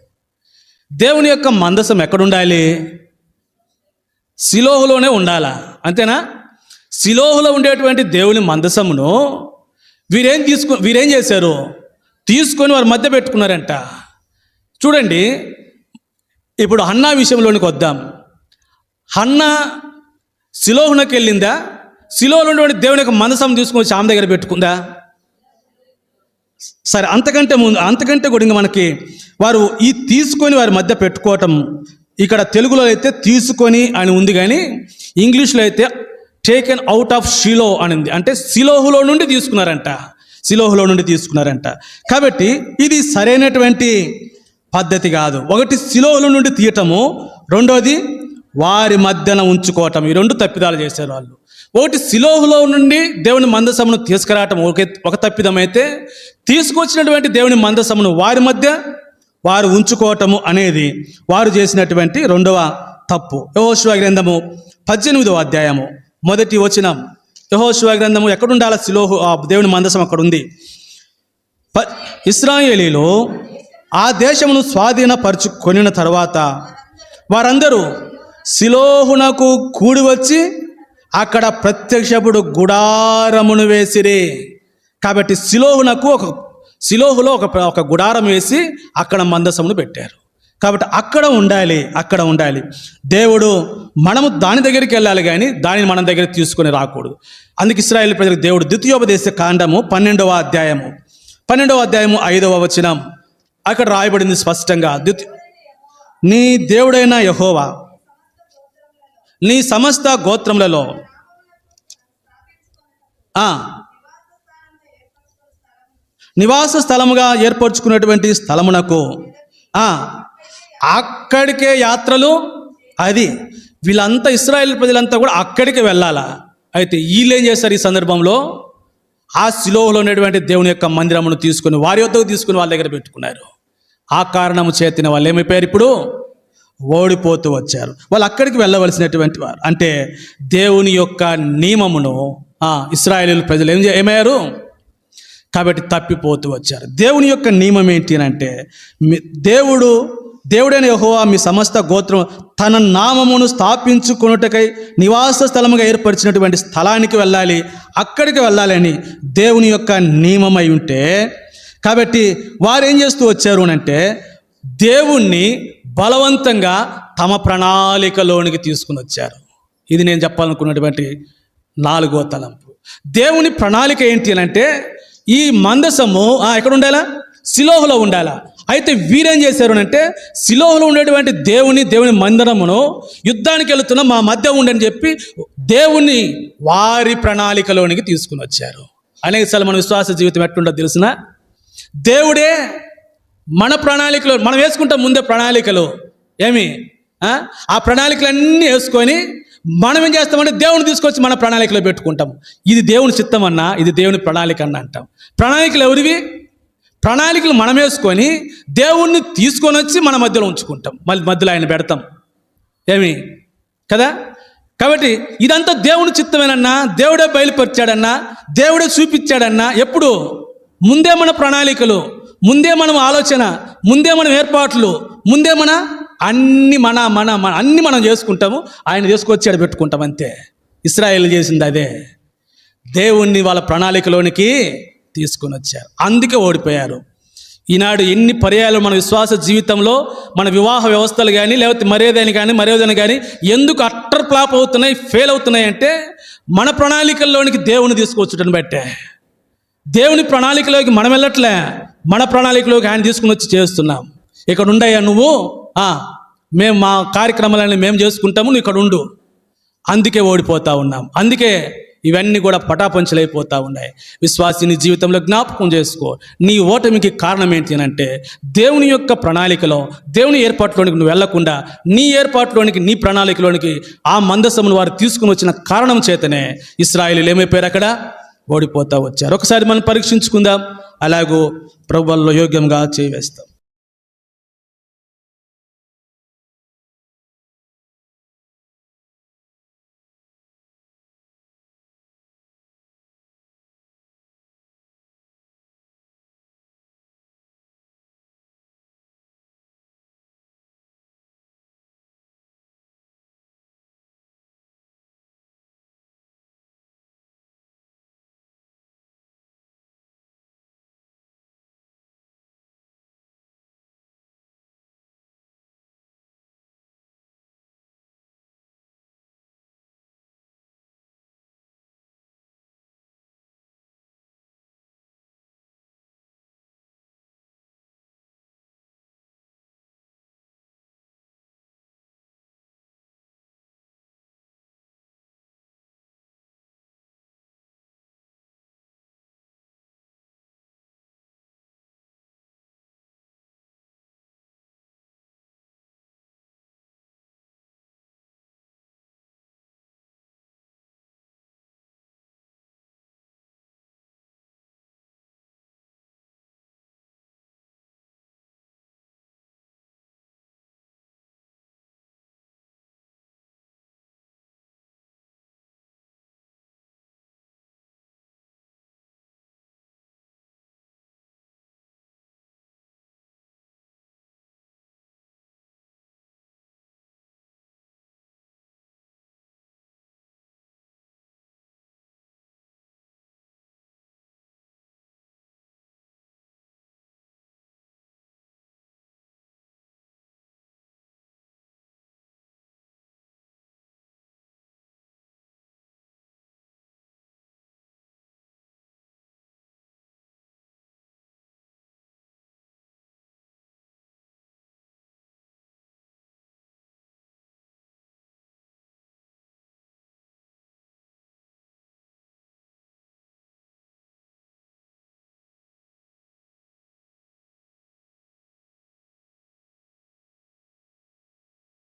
దేవుని యొక్క మందసం ఎక్కడుండాలి? శిలోహులోనే ఉండాలా, అంతేనా? శిలోహులో ఉండేటువంటి దేవుని మందసమును వీరేం చేశారు? తీసుకొని వారి మధ్య పెట్టుకున్నారంట. చూడండి, ఇప్పుడు హన్నా విషయంలోనికి వద్దాం. హన్నా శిలోహునకి వెళ్ళిందా? శిలోహులో ఉన్నటువంటి దేవుని యొక్క మందసం తీసుకొని ఆమె దగ్గర పెట్టుకుందా? సరే, అంతకంటే కూడా ఇంకా మనకి వారు ఈ తీసుకొని వారి మధ్య పెట్టుకోవటం, ఇక్కడ తెలుగులో అయితే తీసుకొని అని ఉంది, కానీ ఇంగ్లీష్లో అయితే టేకెన్ అవుట్ ఆఫ్ షిలో అని ఉంది. అంటే శిలోహులో నుండి తీసుకున్నారంట. కాబట్టి ఇది సరైనటువంటి పద్ధతి కాదు. ఒకటి శిలోహులో నుండి తీయటము, రెండోది వారి మధ్యన ఉంచుకోవటం. ఈ 2 తప్పిదాలు చేశారు వాళ్ళు. ఒకటి శిలోహులో నుండి దేవుని మందసమును తీసుకురావటం ఒక తప్పిదం అయితే, తీసుకొచ్చినటువంటి దేవుని మందసమును వారి మధ్య వారు ఉంచుకోవటము అనేది వారు చేసినటువంటి 2వ తప్పు. యెహోషువ గ్రంథము 18వ అధ్యాయము 1వ వచనం. యెహోషువ గ్రంథము ఎక్కడుండాల? శిలోహు, దేవుని మందసం అక్కడ ఉంది. ఇశ్రాయేలీలు ఆ దేశమును స్వాధీనపరుచుకొనిన తర్వాత వారందరూ శిలోహునకు కూడి వచ్చి అక్కడ ప్రత్యక్షపుడు గుడారమును వేసిరి. కాబట్టి శిలోహులో ఒక గుడారం వేసి అక్కడ మందసమును పెట్టారు. కాబట్టి అక్కడ ఉండాలి. దేవుడు, మనము దాని దగ్గరికి వెళ్ళాలి, కానీ దానిని మన దగ్గర తీసుకొని రాకూడదు. అందుకే ఇశ్రాయేలు ప్రజలకు దేవుడు ద్వితీయోపదేశ కాండము 12వ అధ్యాయము 5వ వచనం అక్కడ రాయబడింది స్పష్టంగా. నీ దేవుడైన యెహోవా నీ సమస్త గోత్రములలో నివాస స్థలముగా ఏర్పరచుకున్నటువంటి స్థలమునకు అక్కడికే యాత్రలు. అది వీళ్ళంతా ఇశ్రాయేలు ప్రజలంతా కూడా అక్కడికి వెళ్ళాలా. అయితే వీళ్ళు ఏం చేస్తారు? ఈ సందర్భంలో ఆ శిలోహులో ఉన్నటువంటి దేవుని యొక్క మందిరమును తీసుకుని వారి వద్దకు తీసుకుని వాళ్ళ దగ్గర పెట్టుకున్నారు. ఆ కారణము చేతిన వాళ్ళు ఏమైపోయారు? ఇప్పుడు ఓడిపోతూ వచ్చారు. వాళ్ళు అక్కడికి వెళ్ళవలసినటువంటి వారు. అంటే దేవుని యొక్క నియమమును ఇశ్రాయేలు ప్రజలు ఏమయ్యారు? కాబట్టి తప్పిపోతూ వచ్చారు. దేవుని యొక్క నియమం ఏంటి అంటే, దేవుడైన యెహోవా మీ సమస్త గోత్రం తన నామమును స్థాపించుకొనుటకై నివాస స్థలముగా ఏర్పరిచినటువంటి స్థలానికి వెళ్ళాలి, అక్కడికి వెళ్ళాలని దేవుని యొక్క నియమమై ఉంటే, కాబట్టి వారు ఏం చేస్తూ వచ్చారు అంటే, దేవుణ్ణి బలవంతంగా తమ ప్రణాళికలోనికి తీసుకుని వచ్చారు. ఇది నేను చెప్పాలనుకున్నటువంటి 4వ తలంపు. దేవుని ప్రణాళిక ఏంటి అంటే, ఈ మందసము ఎక్కడ ఉండాలా? శిలోహులో ఉండాలా. అయితే వీరేం చేశారు అంటే, శిలోహులో ఉండేటువంటి దేవుని మందిరమును యుద్ధానికి వెళుతున్న మా మధ్య ఉండని చెప్పి దేవుని వారి ప్రణాళికలోనికి తీసుకుని వచ్చారు. అనేకసార్లు మన విశ్వాస జీవితం ఎట్లుండో తెలిసిన, దేవుడే మన ప్రణాళికలో మనం వేసుకుంటాం ముందే ప్రణాళికలు. ఆ ప్రణాళికలన్నీ వేసుకొని మనం ఏం చేస్తామంటే దేవుని తీసుకొచ్చి మన ప్రణాళికలో పెట్టుకుంటాం. ఇది దేవుని చిత్తం అన్నా, ఇది దేవుని ప్రణాళిక అన్న అంటాం. ప్రణాళికలు ఎవరివి? ప్రణాళికలు మనం వేసుకొని దేవుణ్ణి తీసుకొని వచ్చి మన మధ్యలో ఉంచుకుంటాం, మళ్ళీ మధ్యలో ఆయన పెడతాం కదా. కాబట్టి ఇదంతా దేవుని చిత్తమేనన్నా, దేవుడే బయలుపరిచాడన్నా, దేవుడే చూపించాడన్నా. ఎప్పుడు? ముందే మన ప్రణాళికలు, ముందే మనం ఆలోచన, ముందే మనం ఏర్పాట్లు, ముందే అన్ని మనం చేసుకుంటాము. ఆయన తీసుకొచ్చాడు పెట్టుకుంటాం, అంతే. ఇశ్రాయేలు చేసింది అదే. దేవుణ్ణి వాళ్ళ ప్రణాళికలోనికి తీసుకొని వచ్చారు, అందుకే ఓడిపోయారు. ఈనాడు ఎన్ని పర్యాయాలు మన విశ్వాస జీవితంలో మన వివాహ వ్యవస్థలు కానీ, లేకపోతే మరేదని కానీ ఎందుకు అట్టర్ ఫ్లాప్ అవుతున్నాయి, ఫెయిల్ అవుతున్నాయి అంటే, మన ప్రణాళికల్లోనికి దేవుని తీసుకొచ్చటం బట్టే. దేవుని ప్రణాళికలోకి మనం వెళ్ళట్లే, మన ప్రణాళికలోకి ఆయన తీసుకుని వచ్చి చేస్తున్నాం. ఇక్కడ ఉండయ్యా నువ్వు, మేము మా కార్యక్రమాలన్నీ మేము చేసుకుంటాము, నువ్వు ఇక్కడ ఉండు. అందుకే ఓడిపోతూ ఉన్నాం. అందుకే ఇవన్నీ కూడా పటాపంచలైపోతూ ఉన్నాయి. విశ్వాసి నీ జీవితంలో జ్ఞాపకం చేసుకో, నీ ఓటమికి కారణం ఏంటి అని అంటే దేవుని యొక్క ప్రణాళికలో, దేవుని ఏర్పాటులోనికి నువ్వు వెళ్లకుండా నీ ఏర్పాటులోనికి, నీ ప్రణాళికలోనికి ఆ మందసమును వారు తీసుకుని వచ్చిన కారణం చేతనే ఇశ్రాయేలీయులు ఏమైపోయారు, అక్కడ ఓడిపోతూ వచ్చారు. ఒకసారి మనం పరీక్షించుకుందాం, అలాగూ ప్రభువులో యోగ్యంగా చేయివేస్తాం.